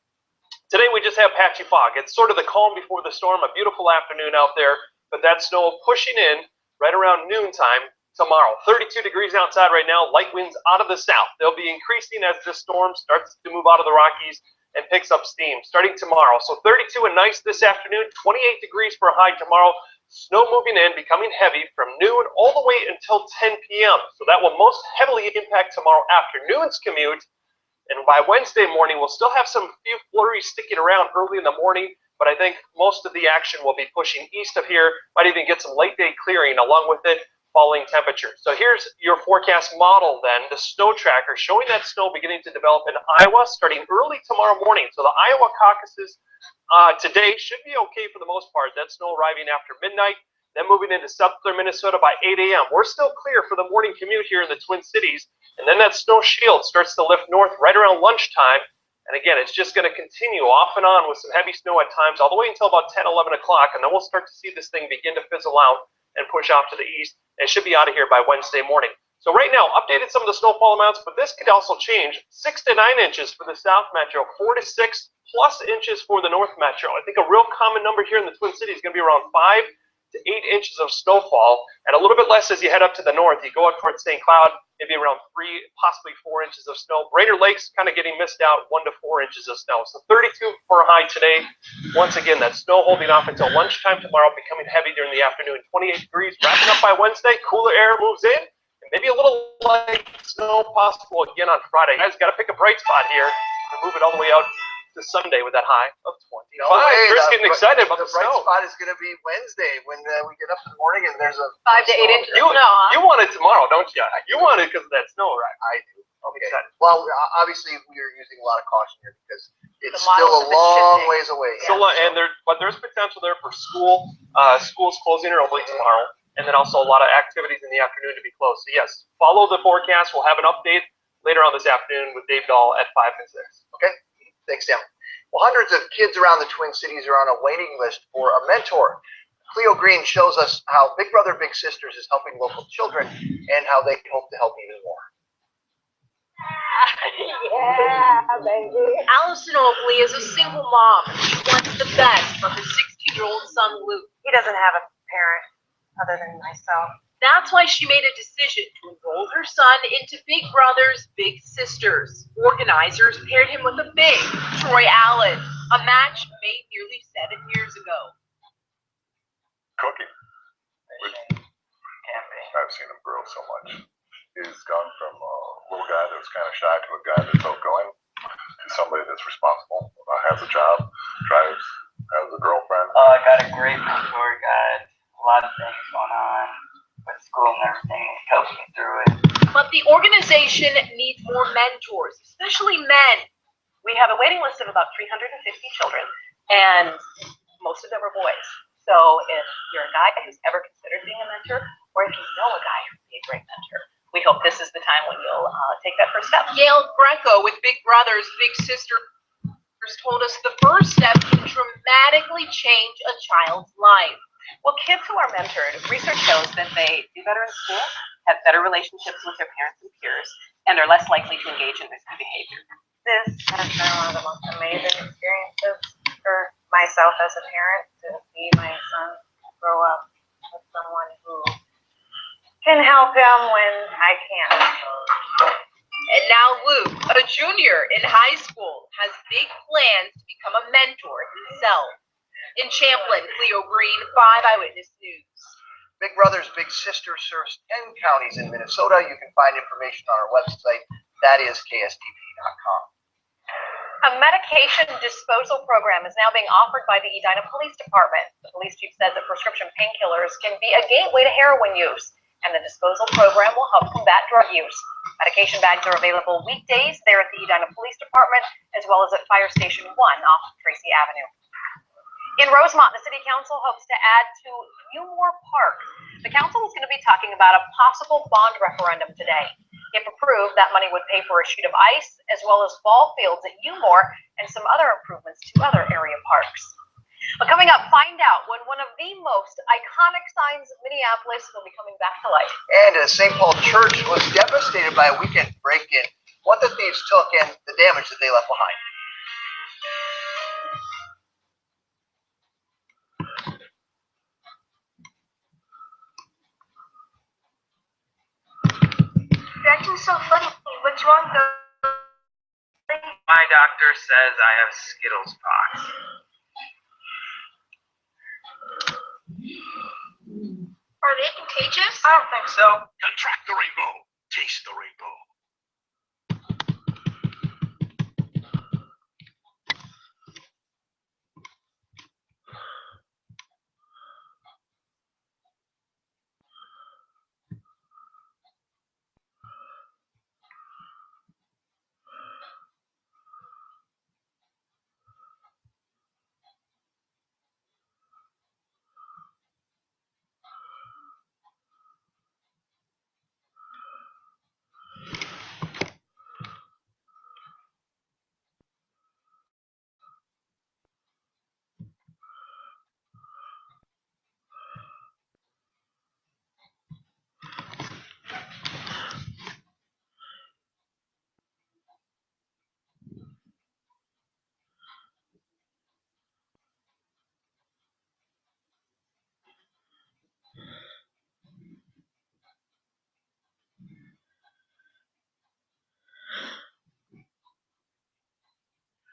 Today we just have patchy fog. It's sort of the calm before the storm, a beautiful afternoon out there, but that snow pushing in right around noontime tomorrow. 32 degrees outside right now, light winds out of the south. They'll be increasing as this storm starts to move out of the Rockies and picks up steam starting tomorrow. So 32 and nice this afternoon, 28 degrees for a high tomorrow. Snow moving in, becoming heavy from noon all the way until 10 p.m. So that will most heavily impact tomorrow afternoon's commute. And by Wednesday morning, we'll still have some few flurries sticking around early in the morning, but I think most of the action will be pushing east of here. Might even get some late day clearing along with it, falling temperatures. So here's your forecast model then, the snow tracker showing that snow beginning to develop in Iowa starting early tomorrow morning. So the Iowa caucuses today should be okay for the most part. That snow arriving after midnight, then moving into southern Minnesota by 8 a.m. We're still clear for the morning commute here in the Twin Cities, and then that snow shield starts to lift north right around lunchtime. And again, it's just going to continue off and on with some heavy snow at times all the way until about 10, 11 o'clock, and then we'll start to see this thing begin to fizzle out and push off to the east, and should be out of here by Wednesday morning. So right now, updated some of the snowfall amounts, but this could also change. 6 to 9 inches for the South Metro, 4 to 6 plus inches for the North Metro. I think a real common number here in the Twin Cities is going to be around 5 to 8 inches of snowfall, and a little bit less as you head up to the north. You go out towards St. Cloud, maybe around 3, possibly 4 inches of snow. Greater Lakes kind of getting missed out, 1 to 4 inches of snow. So 32 for a high today. Once again, that snow holding off until lunchtime tomorrow, becoming heavy during the afternoon. 28 degrees, wrapping up by Wednesday. Cooler air moves in, and maybe a little light snow possible again on Friday. You guys got to pick a bright spot here and move it all the way out to Sunday with that high of 25. Chris getting excited about the
bright
snow.
spot is going to be Wednesday when we get up in the morning and there's a
5 to 8 inches
You,
of snow, huh?
you want it tomorrow, don't you? You want it because of that snow, right?
I do. Okay. Well, obviously we are using a lot of caution here because it's
The
still
models
a
have been
long
shifting.
ways away.
So, and there's potential there for school. Schools closing early tomorrow, and then also a lot of activities in the afternoon to be closed. So yes, follow the forecast. We'll have an update later on this afternoon with Dave Dahl at 5 and 6.
Okay. Thanks, Sam. Well, hundreds of kids around the Twin Cities are on a waiting list for a mentor. Cleo Green shows us how Big Brother Big Sisters is helping local children and how they hope to help even more.
Yeah, baby. Allison Oakley is a single mom. She wants the best for her 16-year-old son, Luke.
He doesn't have a parent other than myself.
That's why she made a decision to enroll her son into Big Brothers Big Sisters. Organizers paired him with a big Troy Allen, a match made nearly 7 years ago.
Cooking. I've seen him grow so much. He's gone from a little guy that was kind of shy to a guy that's outgoing to somebody that's responsible, has a job, drives, has a girlfriend.
I got a great mentor, got a lot of things going on with school and everything. He helps me through it.
But the organization needs more mentors, especially men.
We have a waiting list of about 350 children, and most of them are boys. So if you're a guy who's ever considered being a mentor, or if you know a guy who'd be a great mentor, we hope this is the time when you'll take that first step.
Gail Greco with Big Brothers Big Sisters told us the first step can dramatically change a child's life.
Well, kids who are mentored, research shows that they do better in school, have better relationships with their parents and peers, and are less likely to engage in risky behavior.
This has been one of the most amazing experiences for myself as a parent, to see my son grow up with someone who can help him when I can't.
And now Luke, a junior in high school, has big plans to become a mentor himself. In Champlin, Cleo Green, 5 Eyewitness News.
Big Brothers Big Sisters serves 10 counties in Minnesota. You can find information on our website. That is KSTP.com.
A medication disposal program is now being offered by the Edina Police Department. The police chief says that prescription painkillers can be a gateway to heroin use, and the disposal program will help combat drug use. Medication bags are available weekdays there at the Edina Police Department, as well as at Fire Station 1 off Tracy Avenue. In Rosemont, the City Council hopes to add to Umore Park. The council is going to be talking about a possible bond referendum today. If approved, that money would pay for a sheet of ice, as well as ball fields at Umore and some other improvements to other area parks. But coming up, find out when one of the most iconic signs of Minneapolis will be coming back to life.
And St. Paul Church was devastated by a weekend break-in, what the thieves took and the damage that they left behind.
You're acting so funny. What's wrong, though?
My doctor says I have Skittles pox.
Are they contagious? I don't think so.
Contract the rainbow. Taste the rainbow.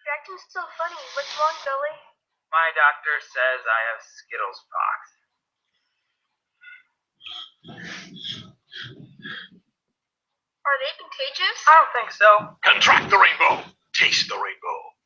You're acting so funny. What's wrong, Billy?
My doctor says I have Skittles pox.
Are they contagious? I don't think so.
Contract the rainbow. Taste the rainbow.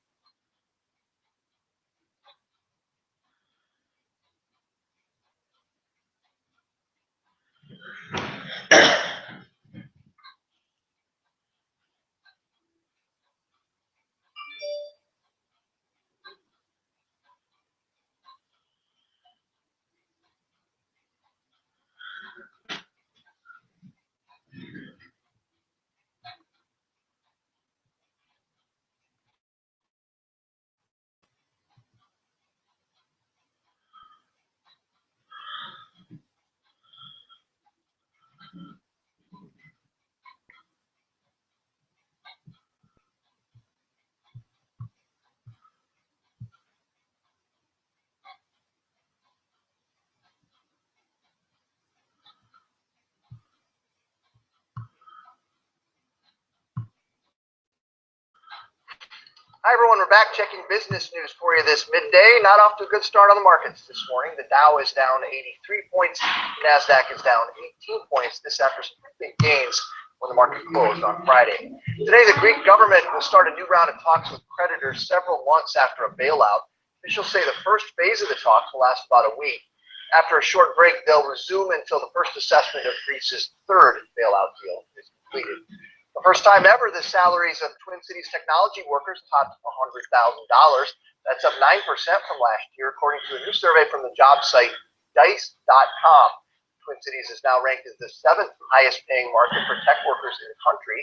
Hi, everyone. We're back checking business news for you this midday. Not off to a good start on the markets this morning. The Dow is down 83 points. The NASDAQ is down 18 points. This after some big gains when the market closed on Friday. Today, the Greek government will start a new round of talks with creditors several months after a bailout. Officials say the first phase of the talks will last about a week. After a short break, they'll resume until the first assessment of Greece's third bailout deal is completed. The first time ever, the salaries of Twin Cities technology workers topped $100,000. That's up 9% from last year, according to a new survey from the job site Dice.com. Twin Cities is now ranked as the 7th highest paying market for tech workers in the country.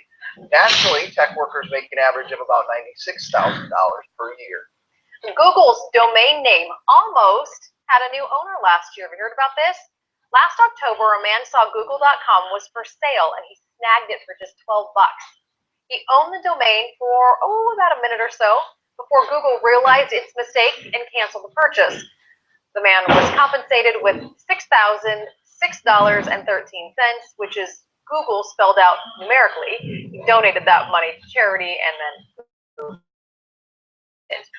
Nationally, tech workers make an average of about $96,000 per year.
Google's domain name almost had a new owner last year. Have you heard about this? Last October, a man saw Google.com was for sale and he snagged it for just $12. He owned the domain for, about a minute or so before Google realized its mistake and canceled the purchase. The man was compensated with $6,006.13, which is Google spelled out numerically. He donated that money to charity and then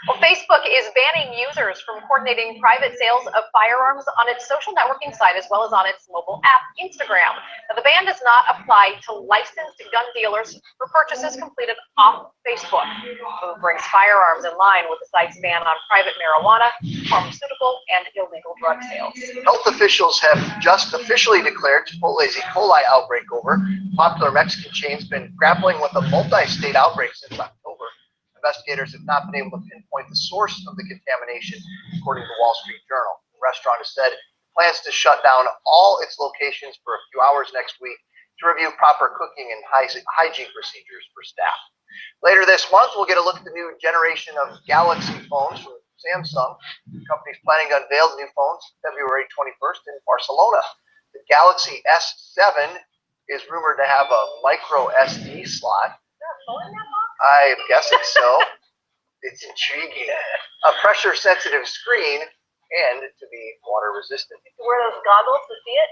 well, Facebook is banning users from coordinating private sales of firearms on its social networking site as well as on its mobile app, Instagram. Now, the ban does not apply to licensed gun dealers for purchases completed off Facebook. The move brings firearms in line with the site's ban on private marijuana, pharmaceutical, and illegal drug sales.
Health officials have just officially declared Chipotle's E. coli outbreak over. Popular Mexican chain's been grappling with a multi-state outbreak since October. Investigators have not been able to pinpoint the source of the contamination, according to Wall Street Journal. The restaurant has said it plans to shut down all its locations for a few hours next week to review proper cooking and hygiene procedures for staff. Later this month, we'll get a look at the new generation of Galaxy phones from Samsung. The company's planning to unveil the new phones February 21st in Barcelona. The Galaxy S7 is rumored to have a micro SD slot. I'm guessing so. It's intriguing. A pressure-sensitive screen and to be water-resistant.
You wear those goggles to see it?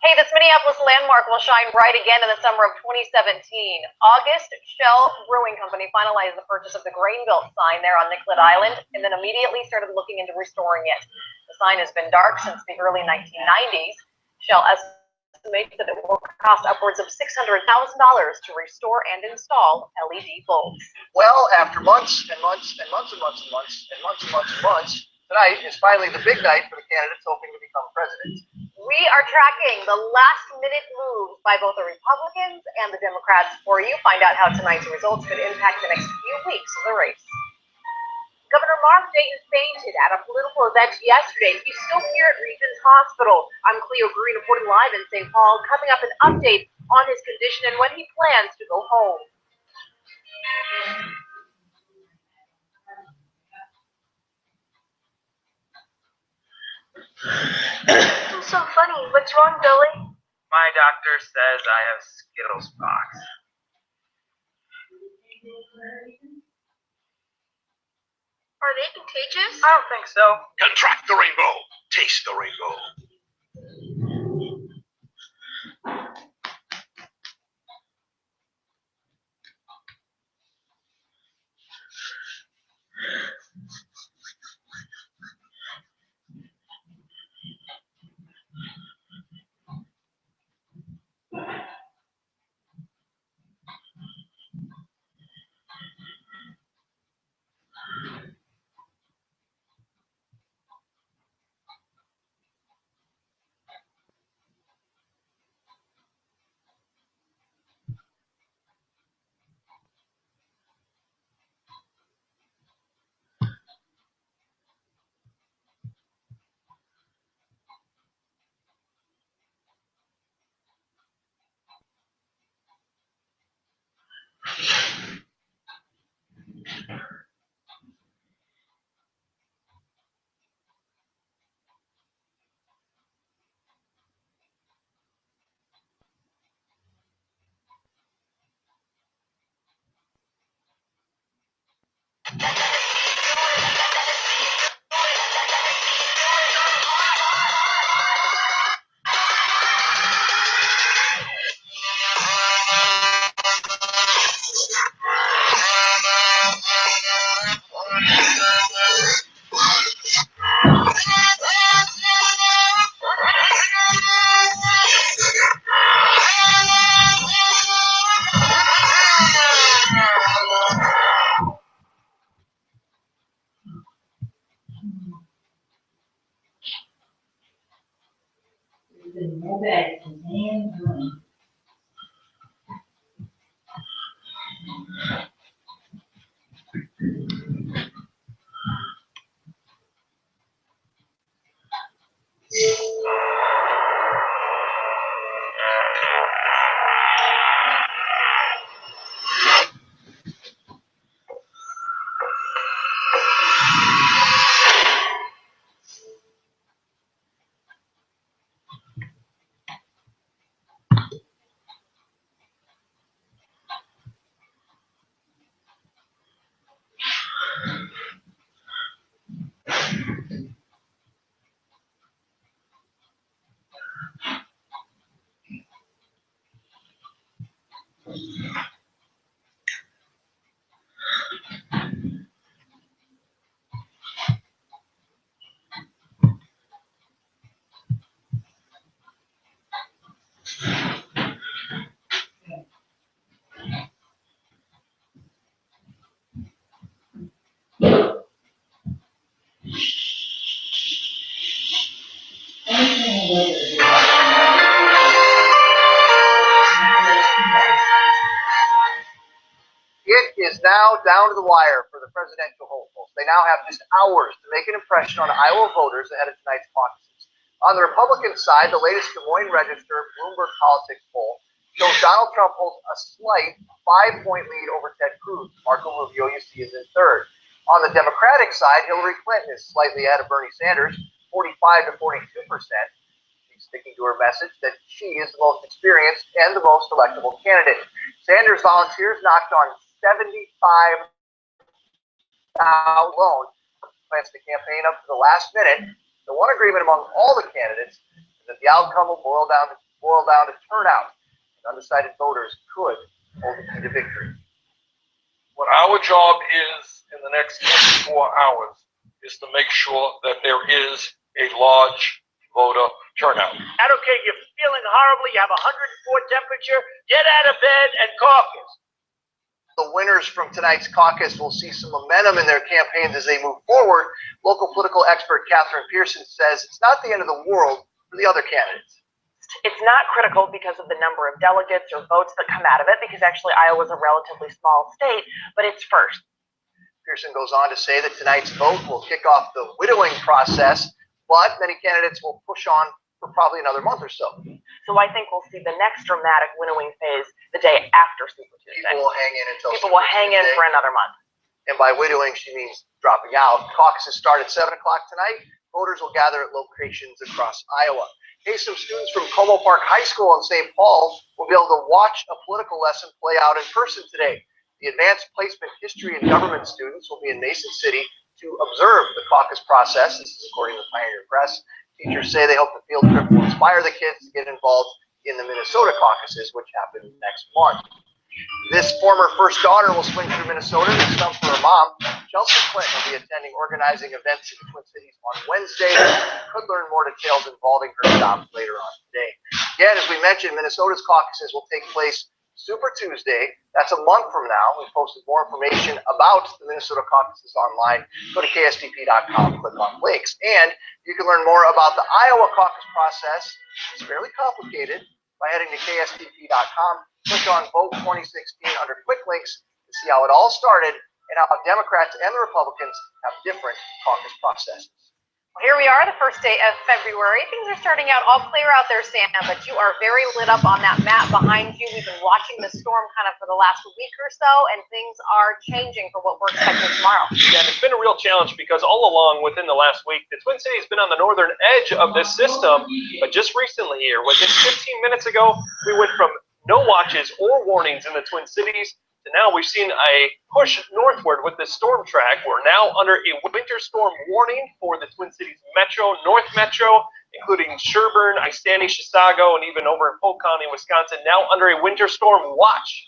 Hey, this Minneapolis landmark will shine bright again in the summer of 2017. August, Shell Brewing Company finalized the purchase of the Grain Belt sign there on Nicollet Island and then immediately started looking into restoring it. The sign has been dark since the early 1990s. Shell estimates that it will cost upwards of $600,000 to restore and install LED bulbs.
Well, after months and months and months and months and months and months and months and months, tonight is finally the big night for the candidates hoping to become president.
We are tracking the last-minute moves by both the Republicans and the Democrats for you. Find out how tonight's results could impact the next few weeks of the race.
Governor Mark Dayton fainted at a political event yesterday. He's still here at Regents Hospital. I'm Cleo Green reporting live in St. Paul. Coming up, an update on his condition and when he plans to go home.
This is so funny. What's wrong, Billy?
My doctor says I have Skittles pox.
Are they contagious?
I don't think so.
Contract the rainbow. Taste the rainbow.
now down to the wire for the presidential hopefuls. They now have just hours to make an impression on Iowa voters ahead of tonight's caucuses. On the Republican side, the latest Des Moines Register Bloomberg Politics poll shows Donald Trump holds a slight 5-point lead over Ted Cruz. Marco Rubio, you see, is in third. On the Democratic side, Hillary Clinton is slightly ahead of Bernie Sanders, 45 to 42%. She's sticking to her message that she is the most experienced and the most electable candidate. Sanders volunteers knocked on 75 alone, plans to campaign up to the last minute. The one agreement among all the candidates is that the outcome will boil down to turnout. Undecided voters could hold the key to victory.
What our job is in the next 24 hours is to make sure that there is a large voter turnout.
I don't care, you're feeling horribly, you have 104 temperature, get out of bed and caucus.
The winners from tonight's caucus will see some momentum in their campaigns as they move forward. Local political expert Catherine Pearson says it's not the end of the world for the other candidates.
It's not critical because of the number of delegates or votes that come out of it, because actually Iowa is a relatively small state, but it's first.
Pearson goes on to say that tonight's vote will kick off the widowing process, but many candidates will push on for probably another month or so.
So I think we'll see the next dramatic winnowing phase the day after Super Tuesday.
People will hang in until
People will hang in for another month.
And by widowing, she means dropping out. Caucuses start at 7 o'clock tonight. Voters will gather at locations across Iowa. Hey, some students from Como Park High School in St. Paul will be able to watch a political lesson play out in person today. The advanced placement history and government students will be in Mason City to observe the caucus process. This is according to the Pioneer Press. Teachers say they hope the field trip will inspire the kids to get involved in the Minnesota caucuses, which happen next month. This former first daughter will swing through Minnesota to stump for her mom. Chelsea Clinton will be attending organizing events in the Twin Cities on Wednesday. Could learn more details involving her stop later on today. Again, as we mentioned, Minnesota's caucuses will take place Super Tuesday. That's a month from now. We posted more information about the Minnesota caucuses online. Go to KSTP.com, click on links. And you can learn more about the Iowa caucus process. It's fairly complicated by heading to KSTP.com. Click on Vote 2016 under quick links to see how it all started and how Democrats and the Republicans have different caucus processes.
Well, here we are, the first day of February. Things are starting out all clear out there, Sam, but you are very lit up on that map behind you. We've been watching the storm kind of for the last week or so, and things are changing for what we're expecting tomorrow.
Yeah, it's been a real challenge because all along within the last week, the Twin Cities has been on the northern edge of this system, but just recently here, within 15 minutes ago, we went from no watches or warnings in the Twin Cities to now we've seen a push northward with the storm track. We're now under a winter storm warning for the Twin Cities Metro, North Metro, including Sherburne, Istanti, Chisago, and even over in Polk County, Wisconsin, now under a winter storm watch.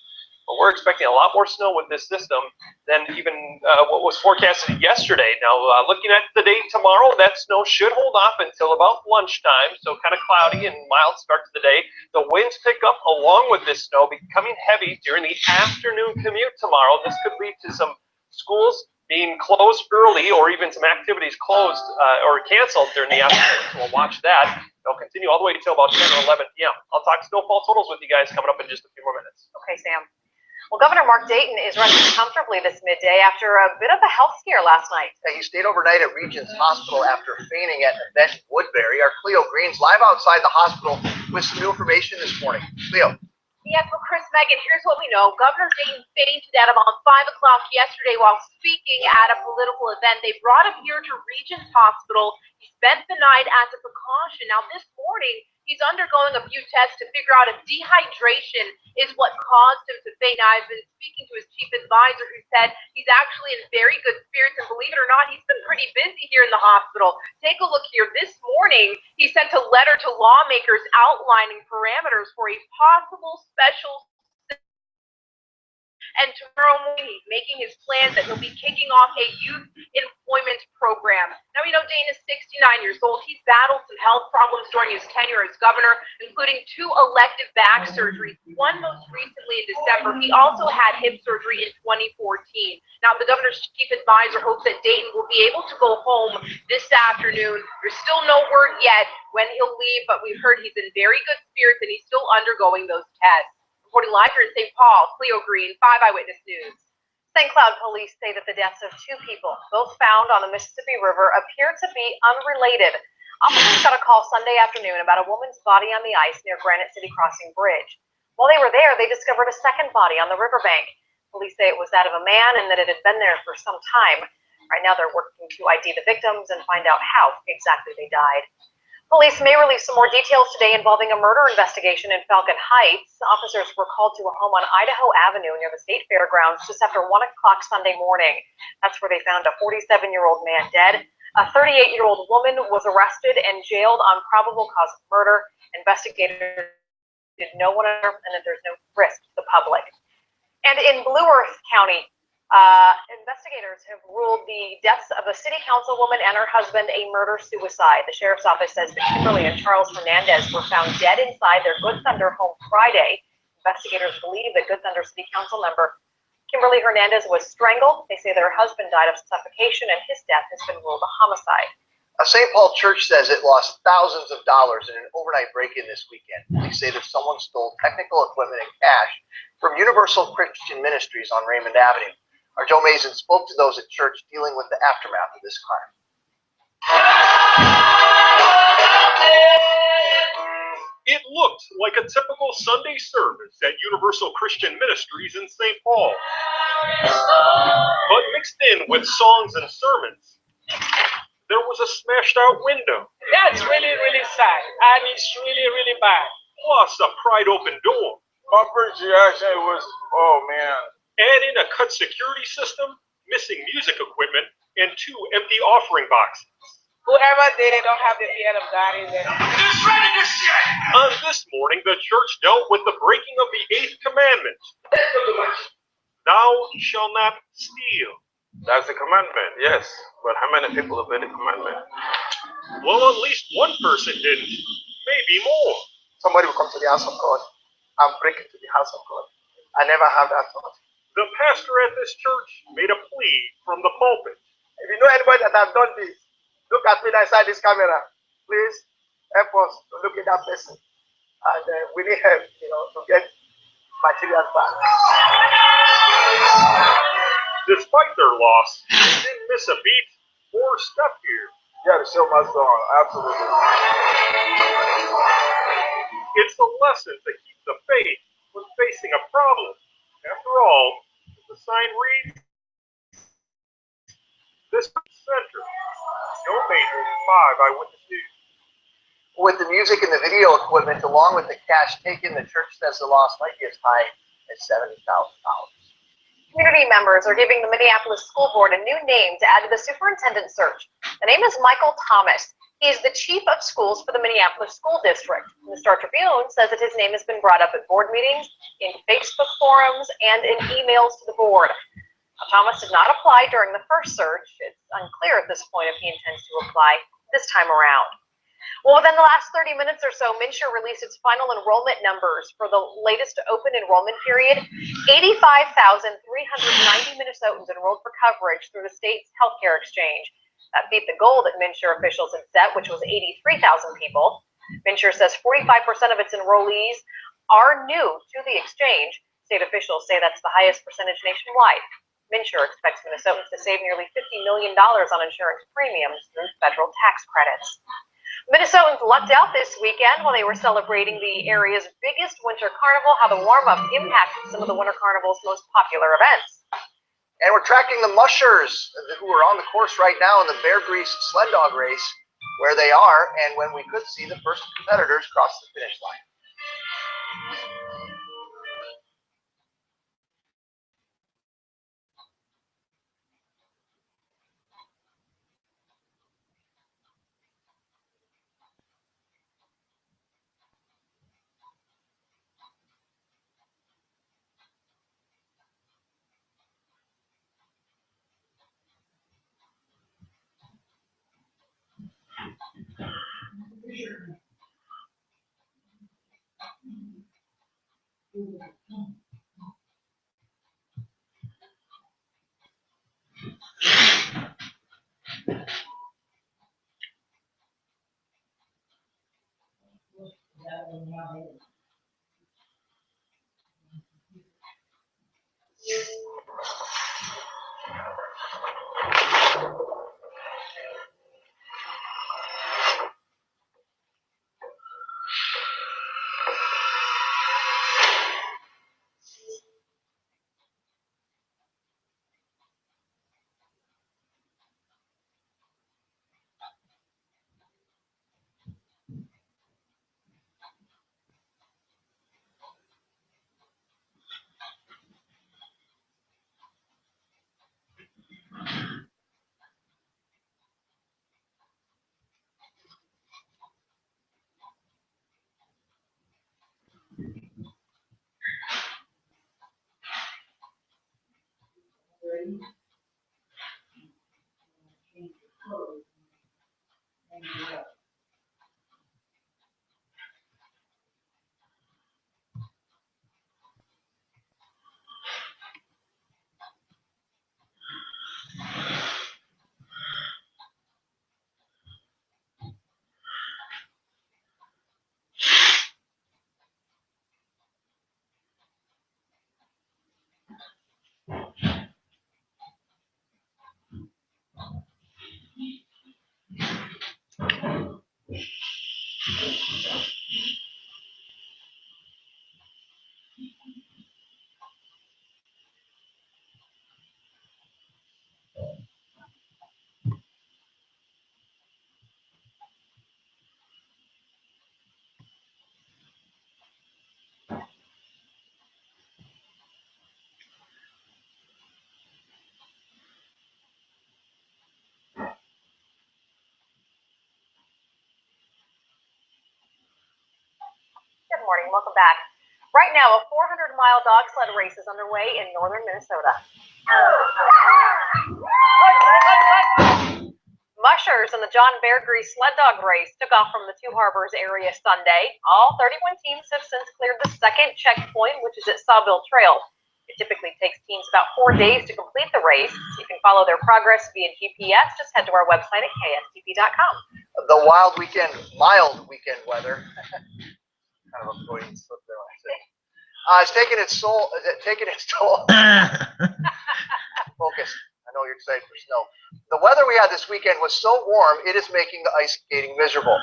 But we're expecting a lot more snow with this system than even what was forecasted yesterday. Now, looking at the day tomorrow, that snow should hold off until about lunchtime, so kind of cloudy and mild start to the day. The winds pick up along with this snow, becoming heavy during the afternoon commute tomorrow. This could lead to some schools being closed early or even some activities closed or canceled during the afternoon, so we'll watch that. They'll continue all the way until about 10 or 11 p.m. I'll talk snowfall totals with you guys coming up in just a few more minutes.
Okay, Sam. Well, Governor Mark Dayton is resting comfortably this midday after a bit of a health scare last night.
He stayed overnight at Regents Hospital after fainting at an event in Woodbury. Our Cleo Green's live outside the hospital with some new information this morning. Cleo.
Yes, well, Chris, Megan, here's what we know. Governor Dayton fainted at about 5 o'clock yesterday while speaking at a political event. They brought him here to Regents Hospital. He spent the night as a precaution. Now, this morning, he's undergoing a few tests to figure out if dehydration is what caused him to faint. Now, I've been speaking to his chief advisor who said he's actually in very good spirits, and believe it or not, he's been pretty busy here in the hospital. Take a look here. This morning, he sent a letter to lawmakers outlining parameters for a possible special. And tomorrow morning, he's making his plans that he'll be kicking off a youth employment program. Now, we know Dayton is 69 years old. He's battled some health problems during his tenure as governor, including 2 elective back surgeries, one most recently in December. He also had hip surgery in 2014. Now, the governor's chief advisor hopes that Dayton will be able to go home this afternoon. There's still no word yet when he'll leave, but we've heard he's in very good spirits and he's still undergoing those tests. Reporting live here in St. Paul, Cleo Green, 5 Eyewitness News.
St. Cloud police say that the deaths of 2 people, both found on the Mississippi River, appear to be unrelated. Officers got a call Sunday afternoon about a woman's body on the ice near Granite City Crossing Bridge. While they were there, they discovered a second body on the riverbank. Police say it was that of a man and that it had been there for some time. Right now, they're working to ID the victims and find out how exactly they died. Police may release some more details today involving a murder investigation in Falcon Heights. Officers were called to a home on Idaho Avenue near the state fairgrounds just after 1 o'clock Sunday morning. That's where they found a 47-year-old man dead. A 38-year-old woman was arrested and jailed on probable cause of murder. Investigators did no one and that there's no risk to the public. And in Blue Earth County, investigators have ruled the deaths of a city councilwoman and her husband a murder-suicide. The sheriff's office says that Kimberly and Charles Hernandez were found dead inside their Good Thunder home Friday. Investigators believe that Good Thunder City Council member Kimberly Hernandez was strangled. They say that her husband died of suffocation and his death has been ruled a homicide.
A St. Paul church says it lost thousands of dollars in an overnight break-in this weekend. Police say that someone stole technical equipment and cash from Universal Christian Ministries on Raymond Avenue. Our Joe Mason spoke to those at church dealing with the aftermath of this crime.
It looked like a typical Sunday service at Universal Christian Ministries in St. Paul. But mixed in with songs and sermons, there was a smashed out window.
That's really, really sad. And it's really, really bad.
Plus a pried open door.
My first reaction was, oh man.
Add in a cut security system, missing music equipment, and 2 empty offering boxes.
Whoever did it don't have the fear of God in them.
On this morning, the church dealt with the breaking of the 8th commandment. Thou shalt not steal.
That's the commandment, yes. But how many people obey the commandment?
Well, at least one person didn't. Maybe more.
Somebody will come to the house of God and break into the house of God. I never have that thought.
The pastor at this church made a plea from the pulpit.
If you know anybody that has done this, look at me inside this camera. Please help us to look at that person. And we need help, to get materials back.
Despite their loss, they didn't miss a beat or step here.
Yeah, to show my song, absolutely.
It's a lesson to keep the faith when facing a problem. After all, the sign reads, this center, no major 5 Eyewitness News.
With the music and the video equipment, along with the cash taken, the church says the loss might be as high as $70,000.
Community members are giving the Minneapolis School Board a new name to add to the superintendent search. The name is Michael Thomas. He is the chief of schools for the Minneapolis School District. And the Star Tribune says that his name has been brought up at board meetings, in Facebook forums, and in emails to the board. Thomas did not apply during the first search. It's unclear at this point if he intends to apply this time around. Well, within the last 30 minutes or so, MNsure released its final enrollment numbers for the latest open enrollment period. 85,390 Minnesotans enrolled for coverage through the state's healthcare exchange. That beat the goal that MNsure officials had set, which was 83,000 people. MNsure says 45% of its enrollees are new to the exchange. State officials say that's the highest percentage nationwide. MNsure expects Minnesotans to save nearly $50 million on insurance premiums through federal tax credits. Minnesotans lucked out this weekend while they were celebrating the area's biggest winter carnival. How the warm-up impacted some of the winter carnival's most popular events.
And we're tracking the mushers who are on the course right now in the Bear Grease sled dog race, where they are, and when we could see the first competitors cross the finish line.
morning. Welcome back. Right now, a 400-mile dog sled race is underway in northern Minnesota. Mushers in the John Bear Grease sled dog race took off from the Two Harbors area Sunday. All 31 teams have since cleared the second checkpoint, which is at Sawville Trail. It typically takes teams about 4 days to complete the race. You can follow their progress via GPS. Just head to our website at KSTP.com.
The mild weekend weather. Kind of a Freudian slip there. It's taking its toll. Focus. I know you're excited for snow. The weather we had this weekend was so warm, it is making the ice skating miserable.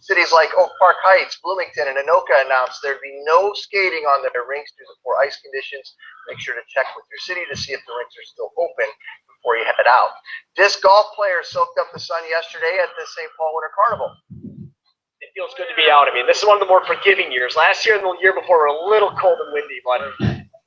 Cities like Oak Park Heights, Bloomington, and Anoka announced there'd be no skating on their rinks due to poor ice conditions. Make sure to check with your city to see if the rinks are still open before you head out. Disc golf players soaked up the sun yesterday at the St. Paul Winter Carnival.
It feels good to be out. I mean, this is one of the more forgiving years. Last year and the year before were a little cold and windy, but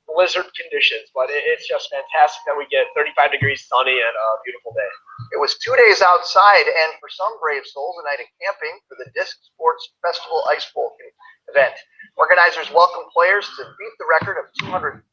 blizzard conditions. But it's just fantastic that we get 35 degrees sunny and a beautiful day.
It was 2 days outside, and for some brave souls, a night of camping for the Disc Sports Festival Ice Bowl event. Organizers welcome players to beat the record of 252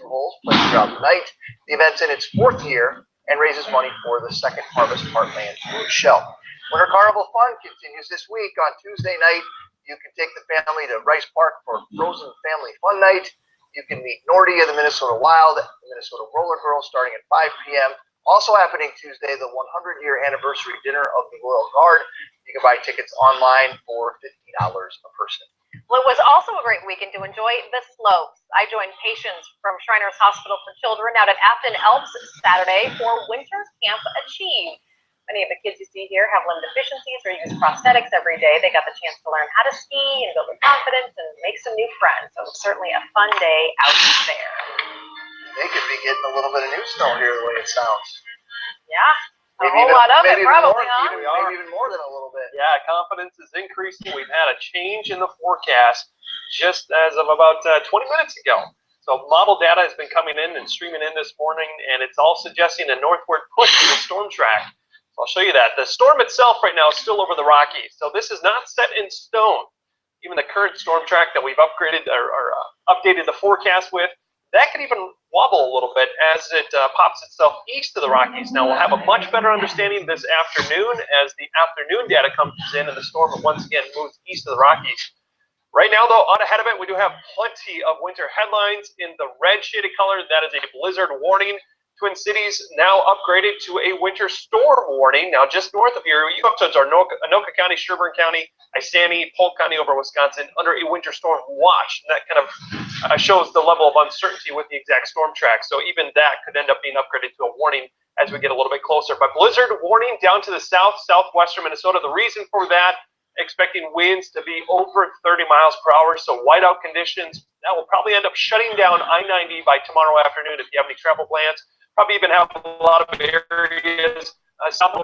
holes played throughout the night. The event's in its 4th year and raises money for the Second Harvest Heartland Food Shelf. Winter Carnival fun continues this week. On Tuesday night, you can take the family to Rice Park for Frozen Family Fun Night. You can meet Nordy of the Minnesota Wild, the Minnesota Roller Girls, starting at 5 p.m. Also happening Tuesday, the 100-year anniversary dinner of the Royal Guard. You can buy tickets online for $50 a person.
Well, it was also a great weekend to enjoy the slopes. I joined patients from Shriners Hospital for Children out at Afton Alps Saturday for Winter Camp Achieve. Many of the kids you see here have limb deficiencies or use prosthetics every day. They got the chance to learn how to ski and build their confidence and make some new friends. So it was certainly a fun day out there.
They could be getting a little bit of new snow here the way it sounds.
Yeah, a whole lot of it probably, huh?
Maybe even more than a little bit.
Yeah, confidence is increasing. We've had a change in the forecast just as of about 20 minutes ago. So model data has been coming in and streaming in this morning, and it's all suggesting a northward push in the storm track. So I'll show you that. The storm itself right now is still over the Rockies, so this is not set in stone. Even the current storm track that we've upgraded or updated the forecast with, that could even wobble a little bit as it pops itself east of the Rockies. Now we'll have a much better understanding this afternoon as the afternoon data comes in and the storm once again moves east of the Rockies. Right now, though, on ahead of it, we do have plenty of winter headlines. In the red shaded color, that is a blizzard warning. Twin Cities now upgraded to a winter storm warning. Now, just north of here, you go up towards Anoka County, Sherburne County, Isani, Polk County over Wisconsin, under a winter storm watch. And that kind of shows the level of uncertainty with the exact storm track. So even that could end up being upgraded to a warning as we get a little bit closer. But blizzard warning down to the south, southwestern Minnesota. The reason for that, expecting winds to be over 30 miles per hour. So whiteout conditions, that will probably end up shutting down I-90 by tomorrow afternoon if you have any travel plans. Probably even have a lot of areas south.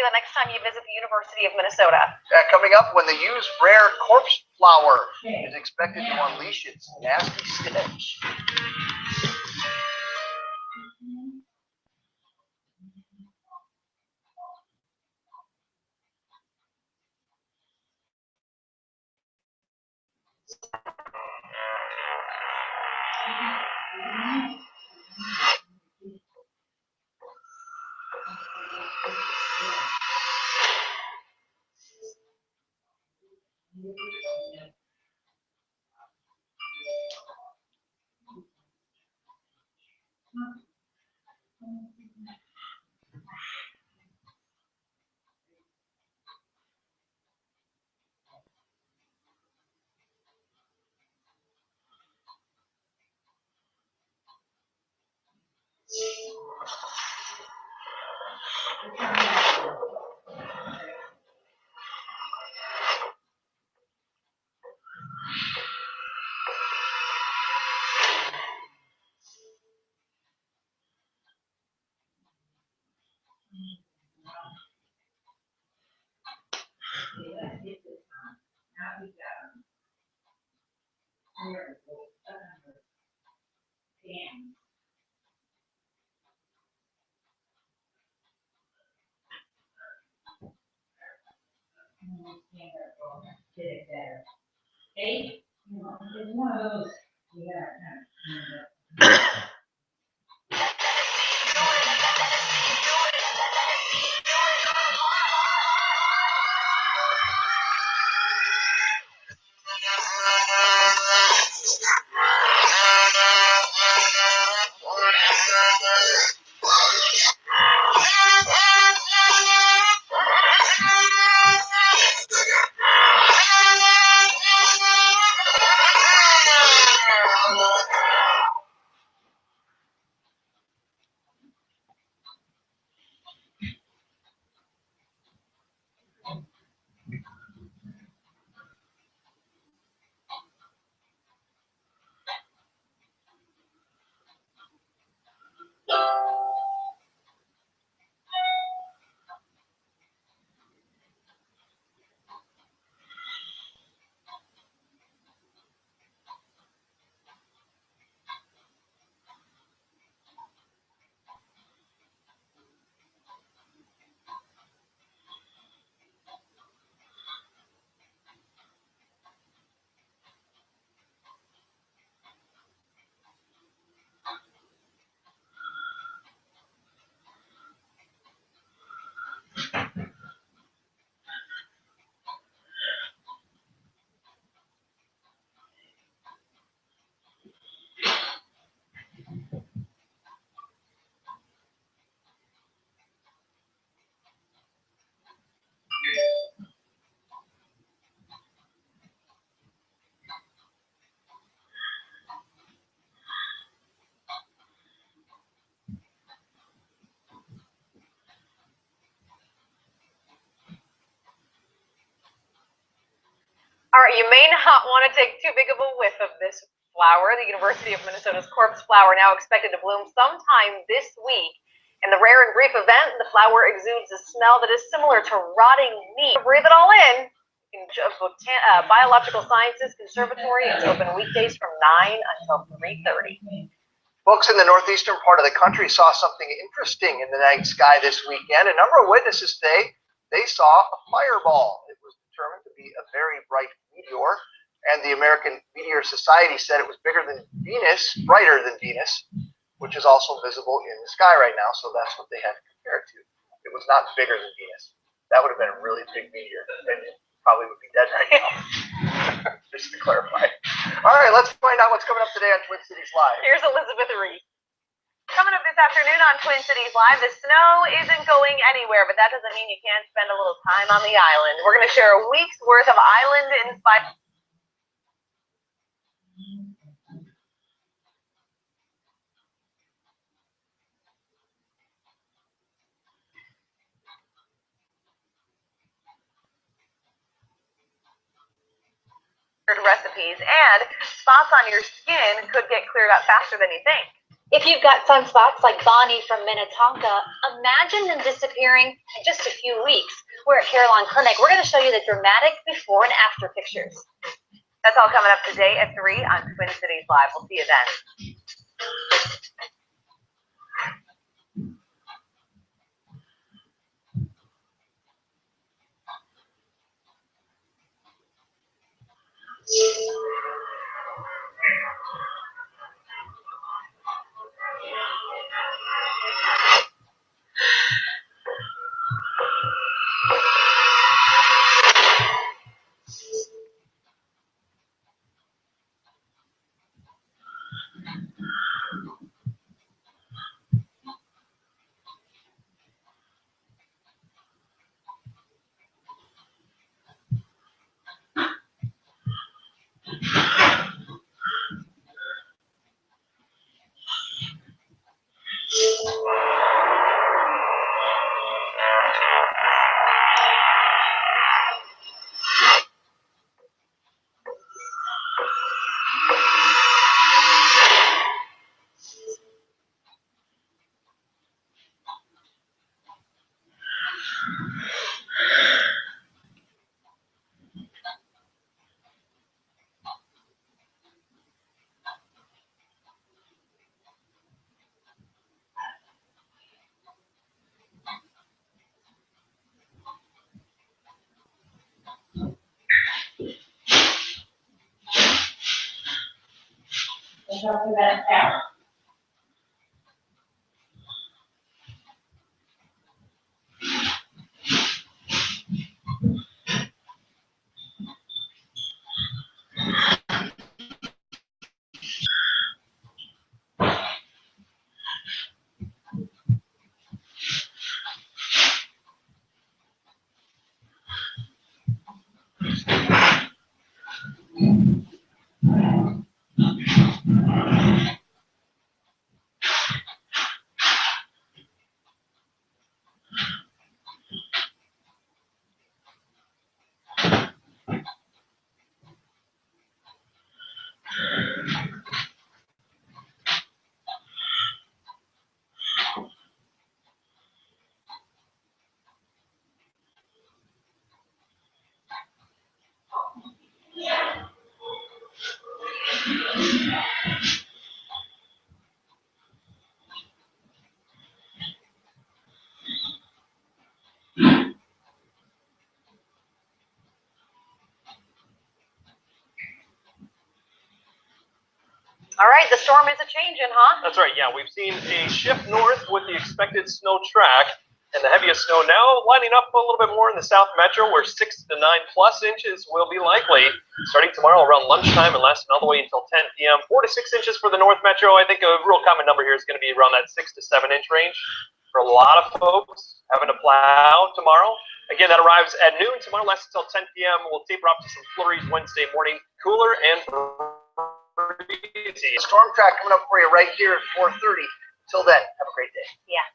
the next time you visit the University of Minnesota.
Coming up, when the used rare corpse flower is expected to unleash its nasty stench.
All right, you may not want to take too big of a whiff of this flower. The University of Minnesota's corpse flower now expected to bloom sometime this week. In the rare and brief event, the flower exudes a smell that is similar to rotting meat. Breathe it all in. Biological Sciences Conservatory is open weekdays from 9 until 3:30.
Folks in the northeastern part of the country saw something interesting in the night sky this weekend. A number of witnesses say they saw a fireball. It was determined to be a very bright meteor, and the American Meteor Society said it was bigger than Venus, brighter than Venus, which is also visible in the sky right now, so that's what they had to compare it to. It was not bigger than Venus. That would have been a really big meteor, and it probably would be dead right now. Just to clarify. All right, let's find out what's coming up today on Twin Cities Live.
Here's Elizabeth Reed. Coming up this afternoon on Twin Cities Live, the snow isn't going anywhere, but that doesn't mean you can't spend a little time on the island. We're going to share a week's worth of island-inspired recipes, and spots on your skin could get cleared up faster than you think.
If you've got sunspots like Bonnie from Minnetonka, imagine them disappearing in just a few weeks. We're at Carolina Clinic. We're going to show you the dramatic before and after pictures.
That's all coming up today at 3 on Twin Cities Live. We'll see you then. All right, the storm is a-changing, huh?
That's right, yeah. We've seen a shift north with the expected snow track, and the heaviest snow now lining up a little bit more in the South Metro, where 6 to 9+ inches will be likely, starting tomorrow around lunchtime and lasting all the way until 10 p.m. 4 to 6 inches for the North Metro. I think a real common number here is going to be around that 6 to 7 inch range for a lot of folks having to plow tomorrow. Again, that arrives at noon tomorrow, lasts until 10 p.m. We'll taper off to some flurries Wednesday morning, cooler and breezy.
Storm track coming up for you right here at 4:30. Till then, have a great day.
Yeah.